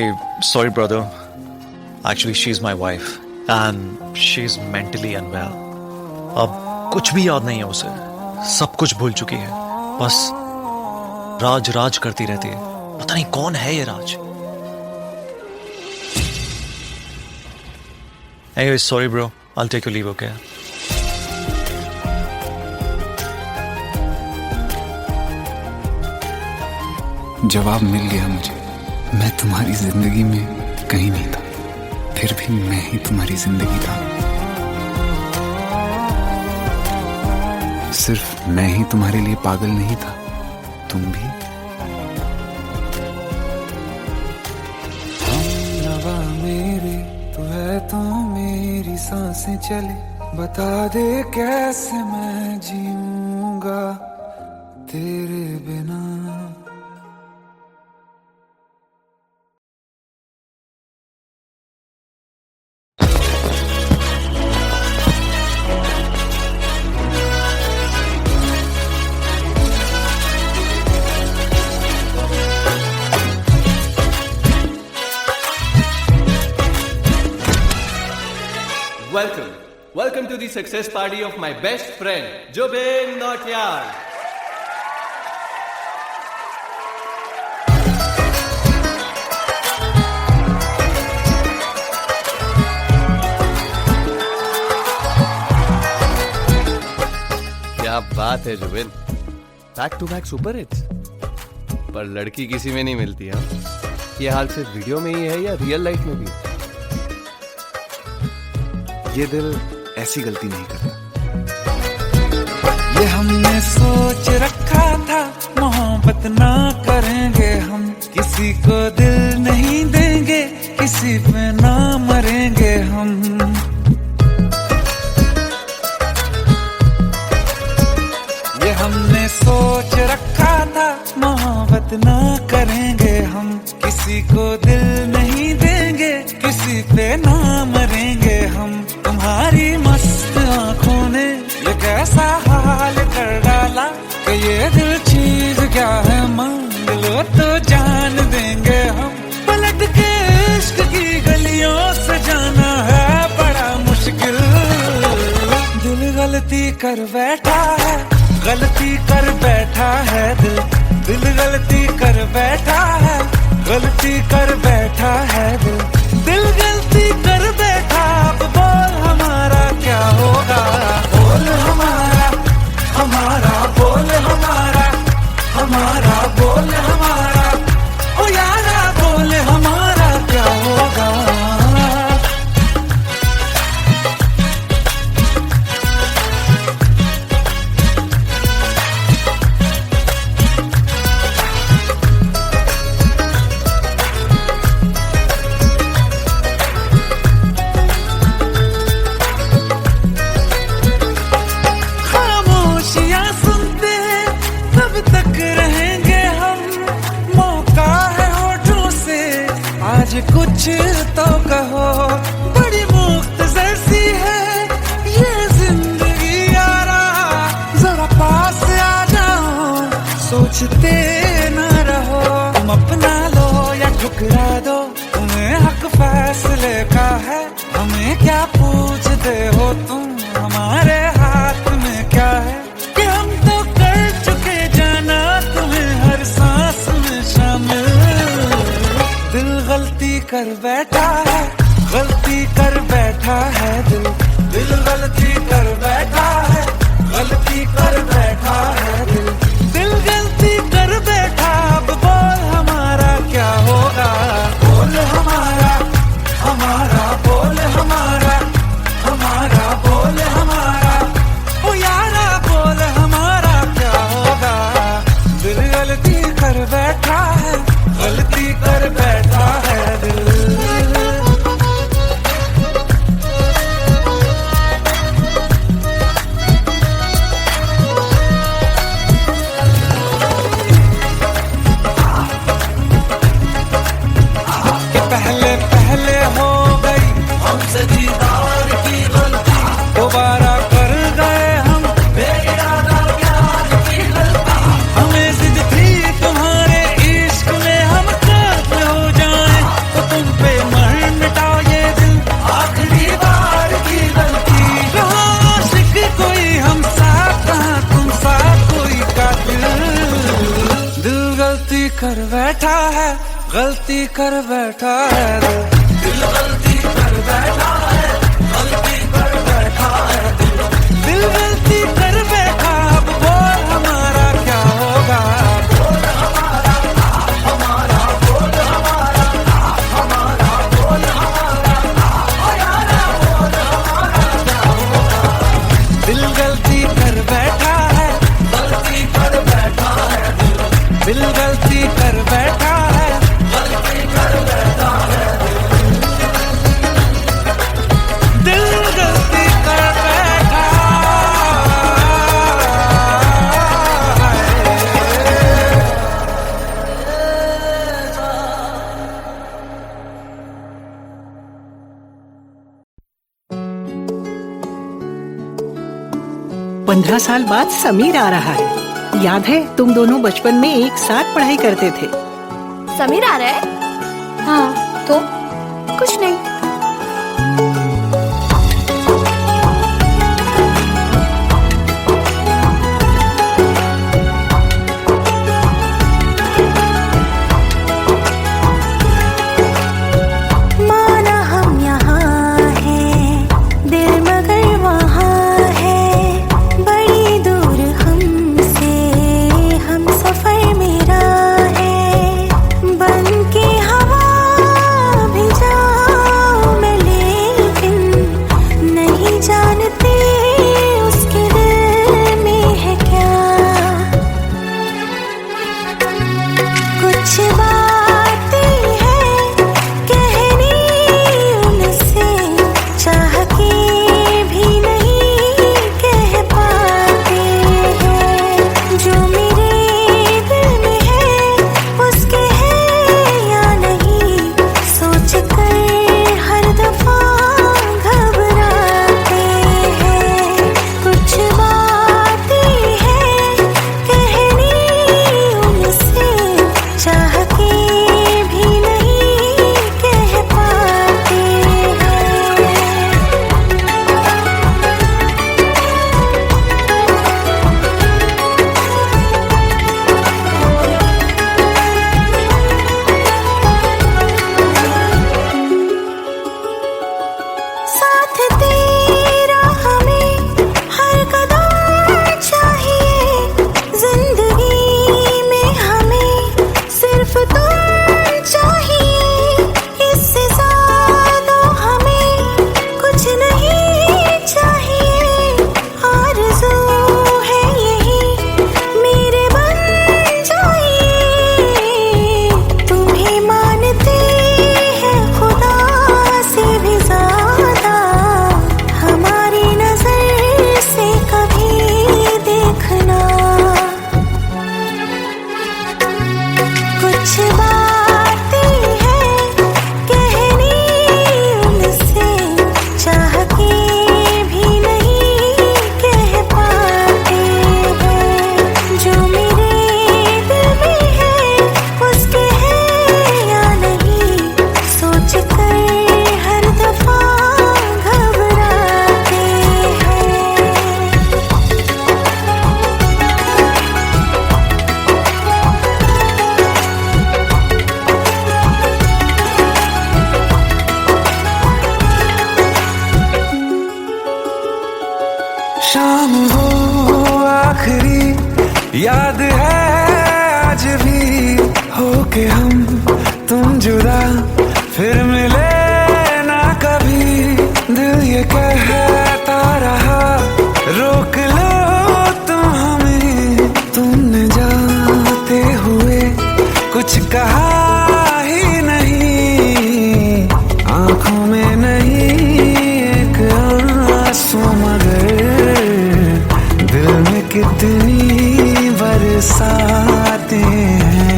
sorry brother. Actually, she's my wife and she's mentally unwell. अब कुछ भी याद नहीं है उसे, सब कुछ भूल चुकी है, बस राज राज करती रहती है। पता नहीं कौन है ये राज। Anyway, sorry bro. I'll take your leave, okay? जवाब मिल गया मुझे। मैं तुम्हारी जिंदगी में कहीं नहीं था, फिर भी मैं ही तुम्हारी जिंदगी था। सिर्फ मैं ही तुम्हारे लिए पागल नहीं था, तुम भी। हम नवा मेरे तू है तो मेरी सांसें चले, बता दे कैसे मैं जीऊंगा तेरे बिना। Welcome to the success party of my best friend, Jobin Nautiyal. क्या बात है Zubin, back to back super hits. पर लड़की किसी में नहीं मिलती है। ये हाल सिर्फ वीडियो में ही है या रियल लाइफ में भी? ये दिल ऐसी गलती नहीं करता। ये हमने सोच रखा था मोहब्बत ना करेंगे हम, किसी को दिल नहीं देंगे, किसी पे ना मरेंगे हम। ये हमने सोच रखा था मोहब्बत ना करेंगे हम, किसी को दिल नहीं देंगे, किसी पे ना मरेंगे हम। तुम्हारी मस्त आंखों ने ये कैसा हाल कर डाला कि ये दिल चीज क्या है, मांग लो तो जान देंगे हम। पलट के इश्क की गलियों से जाना है बड़ा मुश्किल। दिल गलती कर बैठा है, गलती कर बैठा है दिल, दिल गलती कर बैठा है, गलती कर बैठा है दिल, दिल गलती कर बैठा। अब बोल हमारा क्या होगा, बोल हमारा, हमारा बोल हमारा, हमारा बोल हमारा, ओ यारा बोल हमारा क्या होगा। खामोशियां सुनते कब तक रहेंगे हम, मौका है होठों से आज कुछ तो कहो। बड़ी मुख्तसर सी है ये जिंदगी यारा, जरा पास आ जाओ, सोचते न रहो। तुम अपना लो या ठुकरा दो, तुम्हें हक फैसले का है। हमें क्या पूछते हो तुम, हमारे हाथ में क्या है कि हम तो कर चुके जाना तुम्हें हर सांस में शामिल। दिल गलती कर बैठा है, गलती कर बैठा है दिल, दिल गलती कर बैठा है, गलती कर बैठा है दिल, दिल गलती कर बैठा। अब बोल हमारा क्या होगा, बोल हमारा, हमारा बोल हमारा, हमारा बोल हमारा, ओ यारा बोल हमारा क्या होगा। दिल गलती कर बैठा है, गलती कर बैठा है दिल। कि पहले पहले हो गई हमसे दीदार की गलती, दोबारा कर गए हम बेइरादा प्यार की गलती। हमें जिद थी तुम्हारे इश्क में हम काफिर हो जाएं, तो तुम पे मर मिटा ये दिल आखिरी बार की गलती। कहाँ आशिक कोई हम साथ, कहाँ तुम साथ कोई कातिल। दिल गलती कर बैठा है, गलती कर बैठा है दिल, दिल गलती कर बैठा है, गलती कर बैठा है दिल, दिल गलती कर बैठा। अब बोल हमारा क्या होगा, बोल हमारा, हमारा बोल हमारा, हमारा बोल हमारा, ओ यारा बोल हमारा क्या होगा। दिल गलती कर बैठा है, गलती कर बैठा है दिल, दिल गलती कर बैठा है, गलती कर बैठा है दिल, दिल गलती कर बैठा है। 15 साल बाद समीर आ रहा है। याद है तुम दोनों बचपन में एक साथ पढ़ाई करते थे। समीर आ रहा है? हाँ तो कुछ नहीं। माना हम यहाँ हैं, दिल मगर वहाँ है, बड़ी दूर हमसे तेरा हमें हर कदम चाहिए, जिंदगी में हमें सिर्फ तुम चाहिए, इससे ज्यादा हमें कुछ नहीं चाहिए। आरज़ू है यही मेरे बन जाइए, तुम्हें मानते हैं खुदा से भी ज्यादा, हमारी नजर से कभी देखना। कुछ बातें हैं कहनी उनसे, चाह के भी नहीं कह पाते हैं, जो मेरे दिल में है उसके है या नहीं, सोच कर हर दफा घबराते हैं। शाम वो आखिरी याद है आज भी, होके हम तुम जुदा फिर मिले ना कभी। दिल ये कहता रहा रोक लो तुम हमें, तुमने जाते हुए कुछ कहा ही नहीं, आंखों में नहीं एक आंसू मगर दिल में कितनी बरसाते हैं।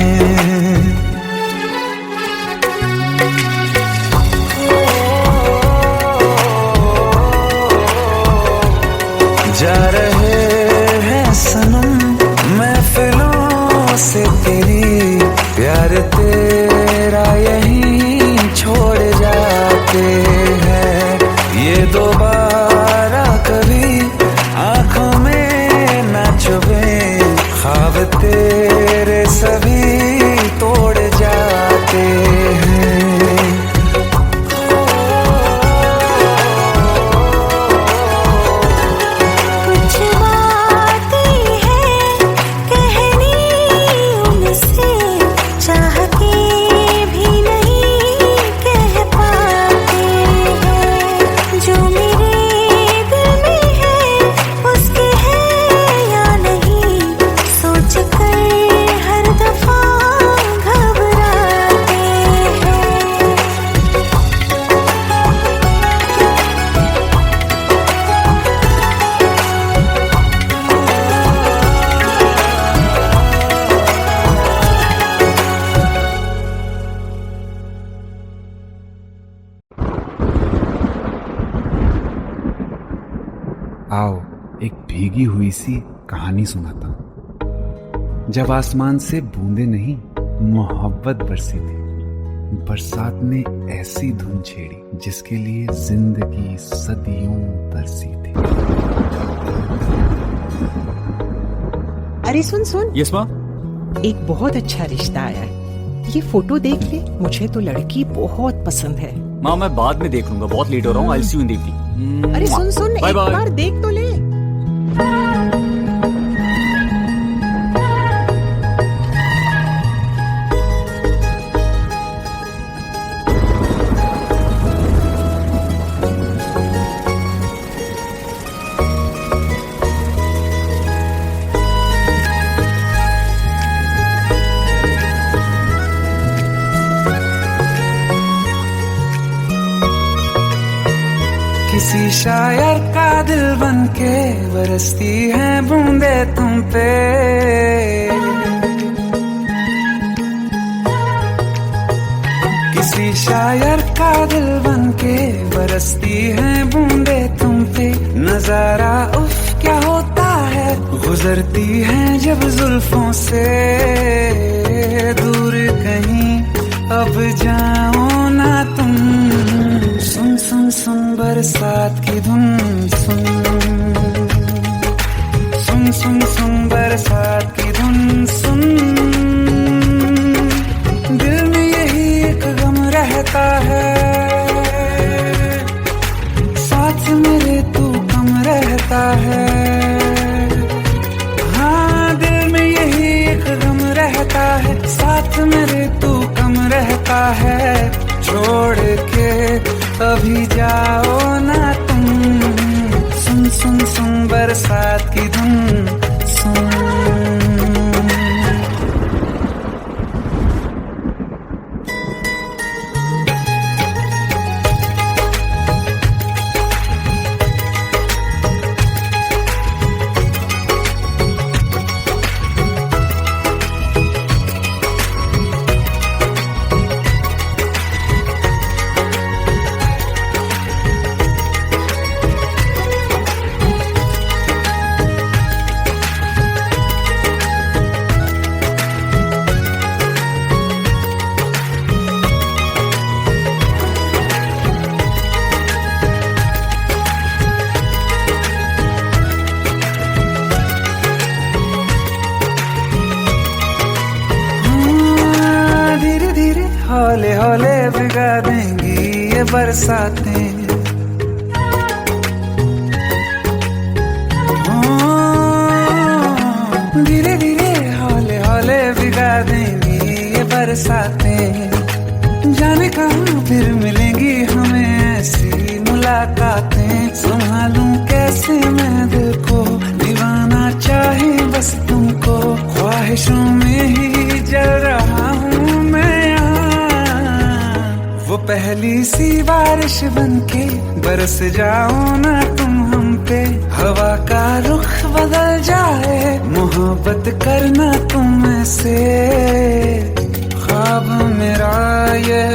जा रहे हैं सनम महफिलों से तेरी, प्यार तेरा यहीं छोड़ जाते हैं, ये दोबारा कभी आंखों में ना चुभे, ख्वाब तेरे सभी तोड़ जाते हैं। कुछ बातें हैं कहनी उनसे, चाह के भी नहीं कह पाते हैं, जो मेरे दिल में है उसके है या नहीं, सोच कर हर दफा घबराते हैं। आओ एक भीगी हुई सी कहानी सुनाता हूं। जब आसमान से बूंदे नहीं मोहब्बत बरसी थी, बरसात ने ऐसी धुन छेड़ी जिसके लिए जिंदगी सदियों तरसी थी। अरे सुन सुन, यस माँ। एक बहुत अच्छा रिश्ता आया है, ये फोटो देख ले, मुझे तो लड़की बहुत पसंद है। माँ मैं बाद में देख लूंगा, बहुत लेट हो रहा हूँ। आई सी यू इन द इवनिंग। अरे सुन सुन, एक बार देख तो ले। किसी शायर का दिल बन के बरसती है बूंदे तुम पे, किसी शायर का दिल बन के बरसती है बूंदे तुम पे। नजारा उफ क्या होता है, गुजरती है जब जुल्फों से दूर कहीं, अब जाओ ना तुम। सुन सुन सुन बरसात की धुन, सुन सुन सुन सुन बरसात की धुन सुन। दिल में यही एक गम रहता है, साथ साथ मेरे तू कम रहता है। हाँ दिल में यही एक गम रहता है, साथ मेरे तू कम रहता है। छोड़ के अभी जाओ ना तुम, सुन सुन सुन बरसात की धुन सुन। हौले हौले भिगा देंगी ये बरसातें। धीरे धीरे हौले हौले भिगा देंगी ये बरसातें। जाने कहाँ फिर मिलेंगी हमें ऐसी मुलाकातें। संभालूं कैसे मैं दिल को, दीवाना चाहे बस तुमको। ख्वाहिशों में ही जल रहा हूँ मैं यहाँ। वो पहली सी बारिश बनके बरस जाओ ना तुम हम पे। हवा का रुख बदल जाए, मोहब्बत करना तुम से। ख्वाब मेरा ये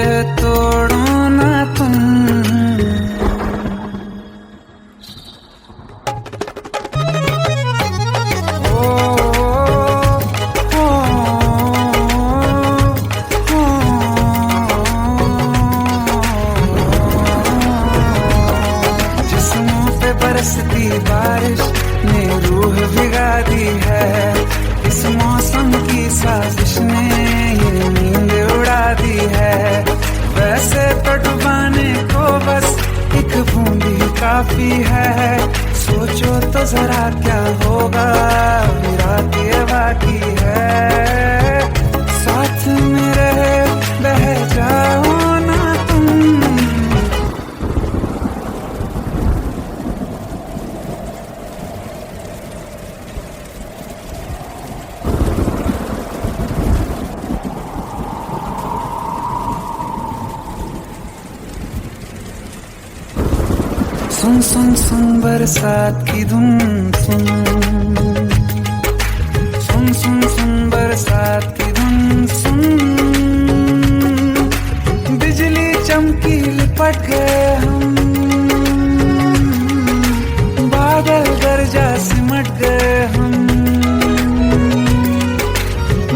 तोड़ो ना तुम। बरसती बारिश ने रूह भिगा दी है। इस मौसम की साजिश ने ये नींद उड़ा दी है। वैसे तो डुबाने को बस एक बूंदी काफी है। सोचो तो जरा क्या होगा, रात ये बाकी है। साथ मेरे बह जाओ ना तुम। सुन सुन सुन बरसात की धुन सुन। सुन सुन सुन बरसात की धुन सुन। बिजली चमकी लिपट गए हम, बादल गरजा सिमट गए हम।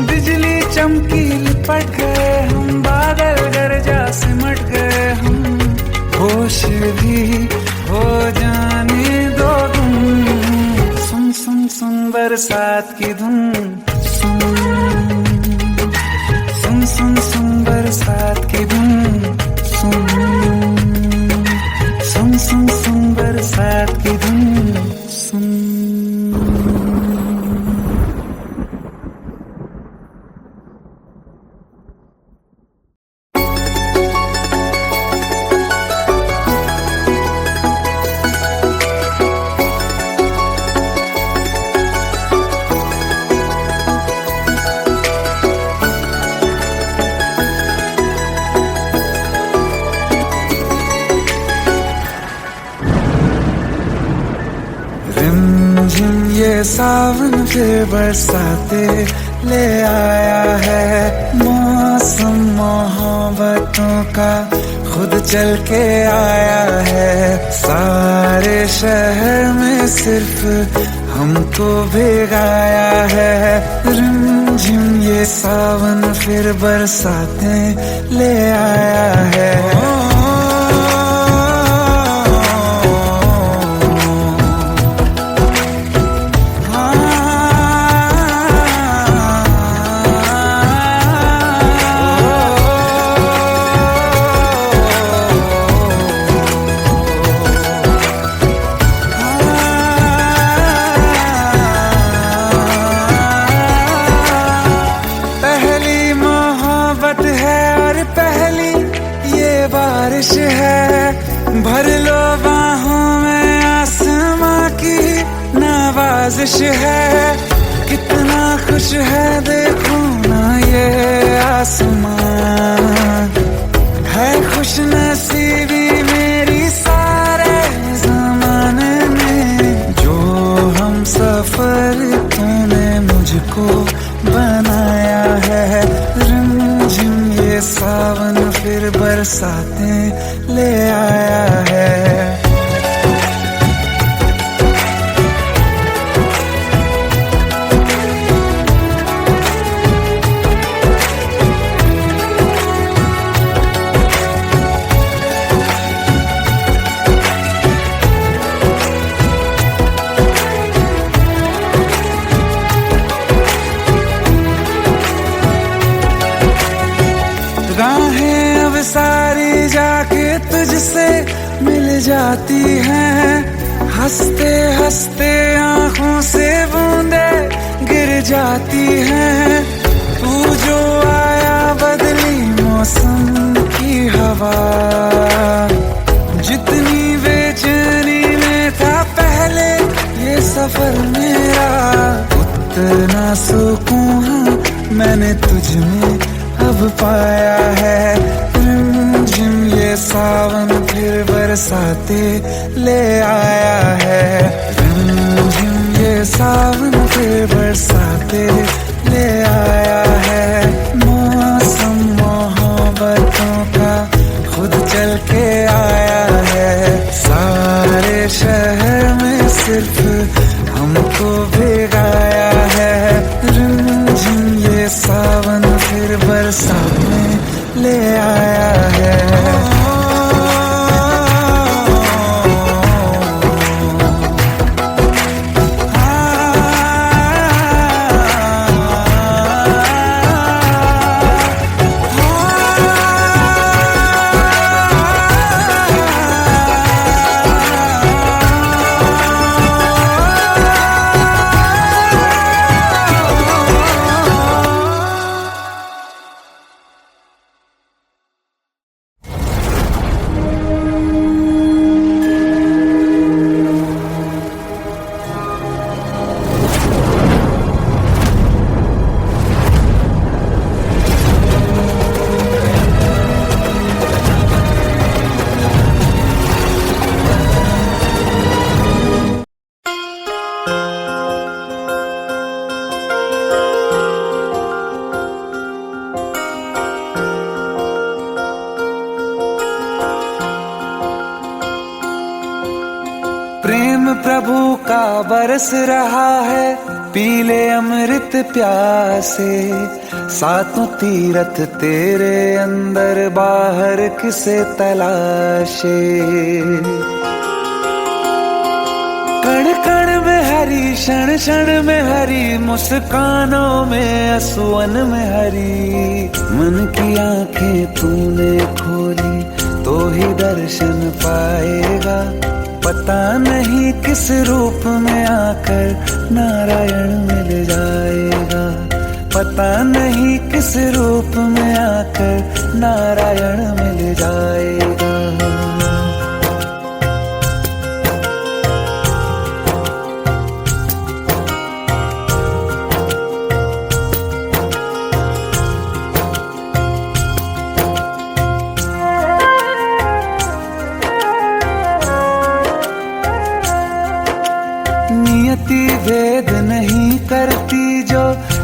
बिजली चमकी लिपट गए हम, बादल गरजा सिमट गए हम। होश भी हो जाने दो तुम। सुन सुन सुन बरसात की धुन सुन। सुन सुन सुन बरसात की धुन सुन। सुन सुन सुन बरसात की धुन सुन। ये सावन फिर बरसाते ले आया है। मौसम मोहब्बतों का खुद चल के आया है। सारे शहर में सिर्फ हमको भिगाया है। रिमझिम ये सावन फिर बरसाते ले आया है। खुश है, कितना खुश है, देखो ना ये आसमान। है खुश नसीबी मेरी सारे जमाने में, जो हम सफर तूने मुझको बनाया है। रिमझिम ये सावन फिर बरसातें ले आया है। राहें अब सारी जाके तुझसे मिल जाती हैं, हंसते हंसते आंखों से बूंदे गिर जाती हैं। तू जो आया बदली मौसम की हवा, जितनी बेचैनी में था पहले ये सफर मेरा, उतना सुकून मैंने तुझ में अब पाया है। रिमझिम ये सावन फिर बरसाते ले आया है। रिमझिम ये सावन फिर बरसाते ले आया है। मौसम मोहब्बतों का खुद चल के आया है। सारे शहर में सिर्फ हमको भिगाया है। रिमझिम ये सावन फिर बरसात में ले आया है। प्रेम प्रभु का बरस रहा है, पीले अमृत प्यासे। सातों तीरथ तेरे अंदर बाहर किसे तलाशे। कण कण में हरी, क्षण क्षण में हरी, मुस्कानों में असुवन में हरी। मन की आंखें तूने खोली तो ही दर्शन पाएगा। पता नहीं किस रूप में आकर नारायण मिल जाएगा। पता नहीं किस रूप में आकर नारायण मिल जाएगा। नियति भेद नहीं करती, जो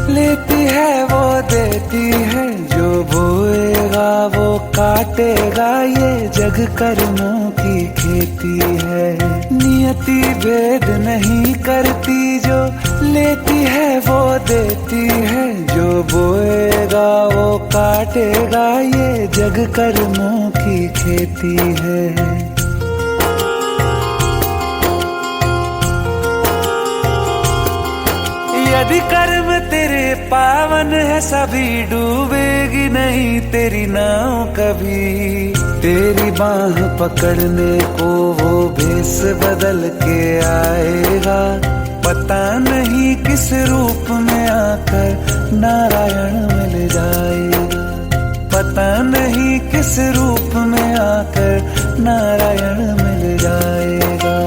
लेती है वो देती है। जो बोएगा वो काटेगा, ये जग कर्मों की खेती है। नियति भेद नहीं करती, जो लेती है वो देती है। जो बोएगा वो काटेगा, ये जग कर्मों की खेती है। यदि कर्म तेरे पावन है, सभी डूबेगी नहीं तेरी नाव कभी। तेरी बाह पकड़ने को वो भेष बदल के आएगा। पता नहीं किस रूप में आकर नारायण मिल जाएगा। पता नहीं किस रूप में आकर नारायण मिल जाएगा।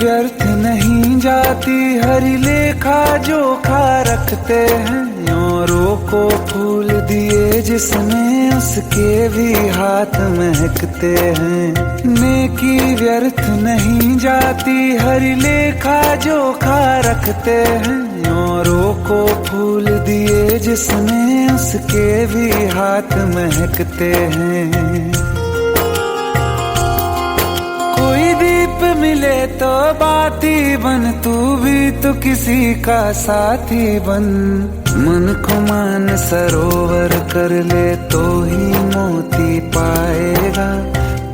व्यर्थ नहीं जाती, हरी लेखा जोखा रखते हैं। औरों को फूल दिए जिसने, उसके भी हाथ महकते हैं। नेकी व्यर्थ नहीं जाती, हरी लेखा जोखा रखते हैं। औरों को फूल दिए जिसने, उसके भी हाथ महकते हैं। कोई दीप मिले तो बाती बन, तू भी तो किसी का साथी बन। मन को मान सरोवर कर ले तो ही मोती पाएगा।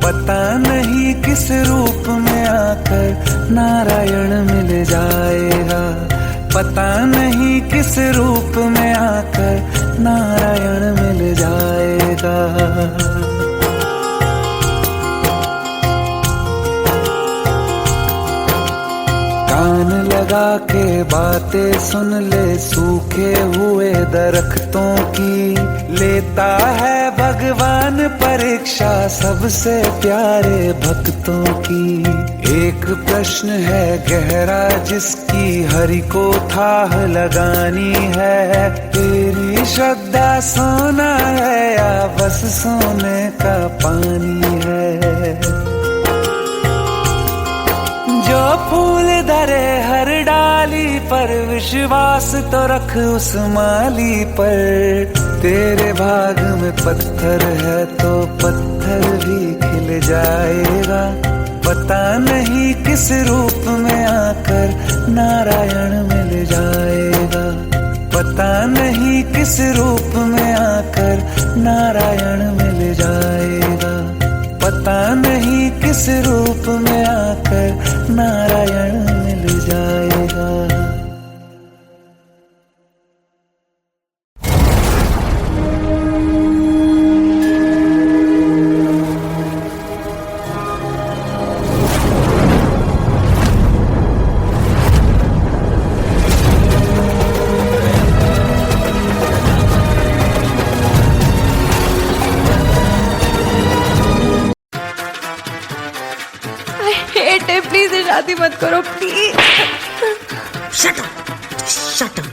पता नहीं किस रूप में आकर नारायण मिल जाएगा। पता नहीं किस रूप में आकर नारायण मिल जाएगा। कान लगा के बातें सुन ले सूखे हुए दरख्तों की। लेता है भगवान परीक्षा सबसे प्यारे भक्तों की। एक प्रश्न है गहरा जिसकी हरि को थाह लगानी है। तेरी श्रद्धा सोना है या बस सोने का पानी है। जो फूल धरे हर डाली पर, विश्वास तो रख उस माली पर। तेरे भाग में पत्थर है तो पत्थर भी खिल जाएगा। पता नहीं किस रूप में आकर नारायण मिल जाएगा। पता नहीं किस रूप में आकर नारायण मिल जाएगा। पता नहीं किस रूप में आकर नारायण मिल जाएगा। प्लीज शादी मत करो please. Shut up, shut up.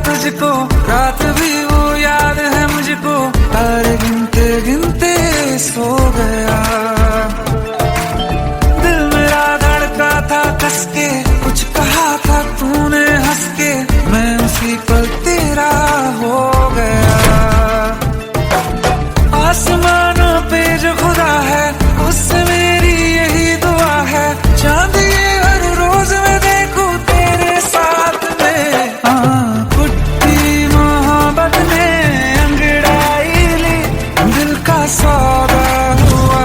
तुझको रात भी वो याद है मुझको। तारे गिनते गिनते सो गया। दिल मेरा धड़का था कस के, कुछ कहा था तूने हंस के। मैं उसी पल तेरा हो गया। आसमानों पे जो खुदा है उससे मेरी यही दुआ है। चांद ये हर रोज मैं देखूं तेरे साथ में। सौदा हुआ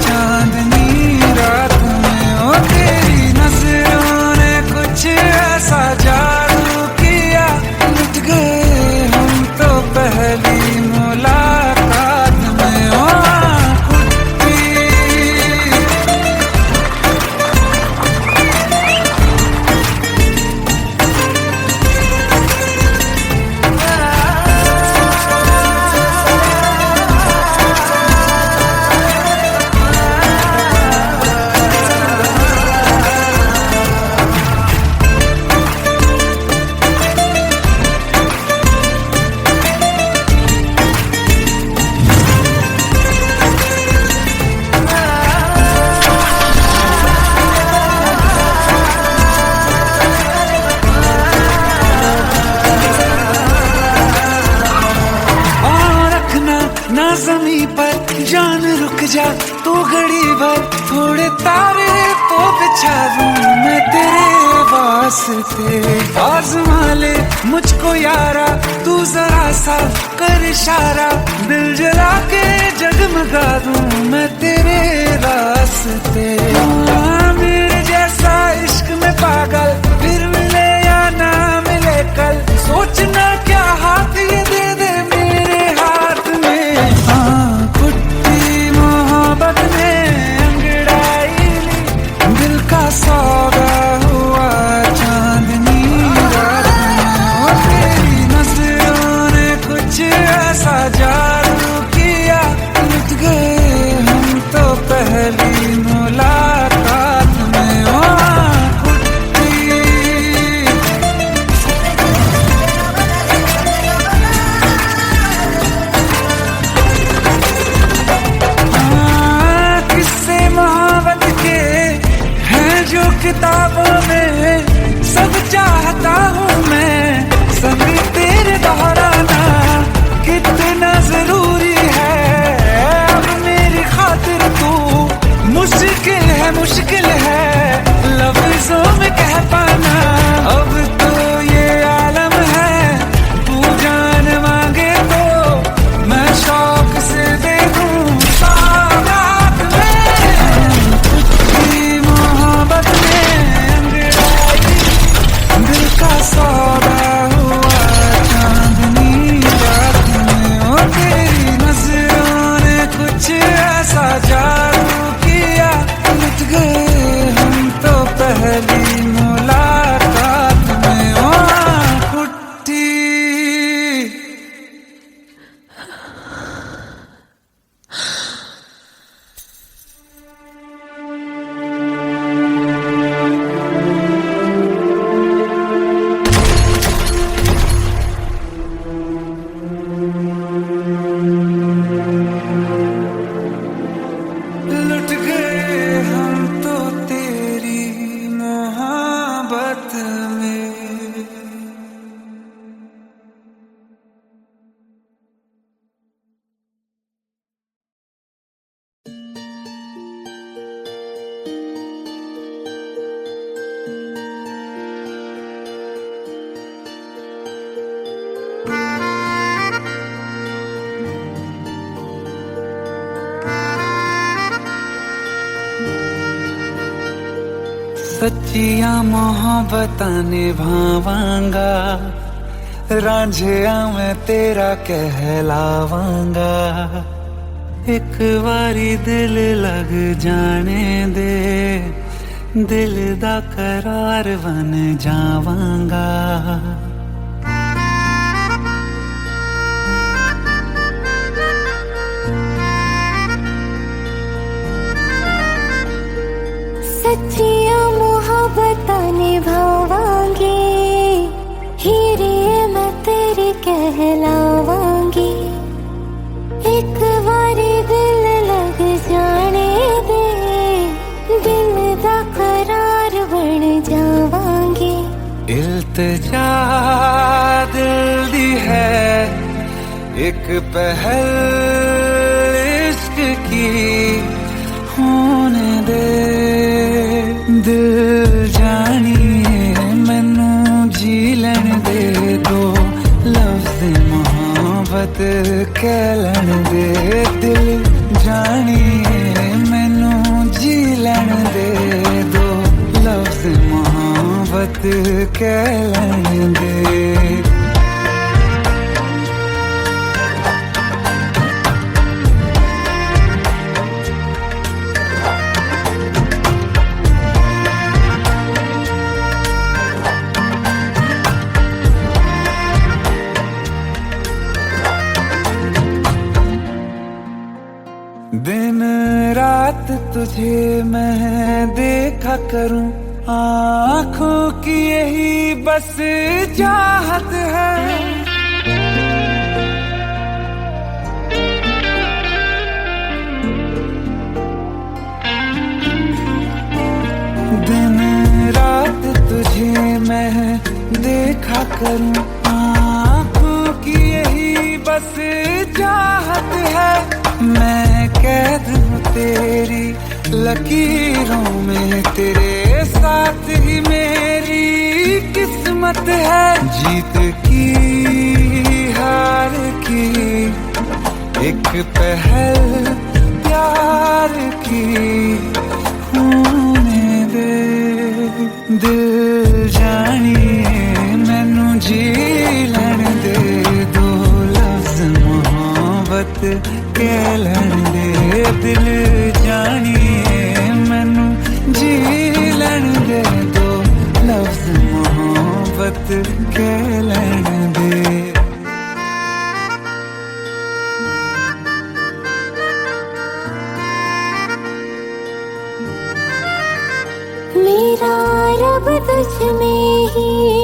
चांदनी रात में। ओ तेरी नजरों ने कुछ ऐसा जादू किया। लुट गए हम तो पहली मुलाकात में। ओ ज़मीं पर जान रुक जा तू घड़ी भर। थोड़े तारे तो बिछा दूं मैं तेरे वास्ते। आज़मा ले मुझको यारा, तू जरा सा कर इशारा, दिल जला के जगमगा दूं मैं तेरे रास्ते। मेरे जैसा इश्क में पागल फिर मिले या ना मिले कल, सोचना क्या हाथ ये दे दे मेरे हाथ में। हाँ कुट्टी मोहब्बत में अंगड़ाई ली, दिल का सौदा हुआ चांदनी रात में। तेरी नजरों ने कुछ ऐसा जादू किया, लुट गए हम तो पहली मुलाकात में। किताबों में सब चाहता हूँ मैं, सभी तेरे दोहराना कितना जरूरी है। अब मेरी खातिर तू मुश्किल है लफ्जों में कह पाना। अब तो ये आलम है, तू जान मांगे तो मैं शौक से दे दूँ सौगात में। तुझी मोहब्बत दिल का सौदा हुआ चांदनी रात में। ओ तेरी नजरों ने कुछ ऐसा जादू किया, लुट गए हम तो पहली मुलाकात में। ओ कुट्टी लुट गए हम तो तेरी मोहब्बत में। सच्चिया मोहब्बतां निभावांगा, रांझिया मैं तेरा कहलावांगा। एक बारी दिल लग जाने दे, दिल दा करार बन जावांगा। सच्चिया मोहब्बतां निभावांगी, हीरे मैं तेरी कहलावांगी। एक बारी दिल लग जाने दे, दिल दा करार बन जावांगी। इल्तिजा दिल दी है एक पहल इश्क की, होने दे दिल जानिए मैनू जी लैन दे दो, लफ्ज़ मोहब्बत कह लैन दे। दिल जानिए मैनू जी लैन दे दो, लफ्ज़ मोहब्बत कह लैन दे। दिन रात तुझे मैं देखा करूं, आँखों की यही बस चाहत है। दिन रात तुझे मैं देखा करूं, आँखों की यही बस चाहत है। मैं कैद हूँ तेरी लकीरों में, तेरे साथ ही मेरी कीमत है जीत की हार की, एक पहल प्यार की होने दे। दिल जानिए मैनू जी लैण दे, दो लफ्ज मोहब्बत कह लैण दे। दिल जानिए मैनू जी लैण दे, दो लफ्ज मोहब्बत कह लैण दे। मेरा रब तुझ में ही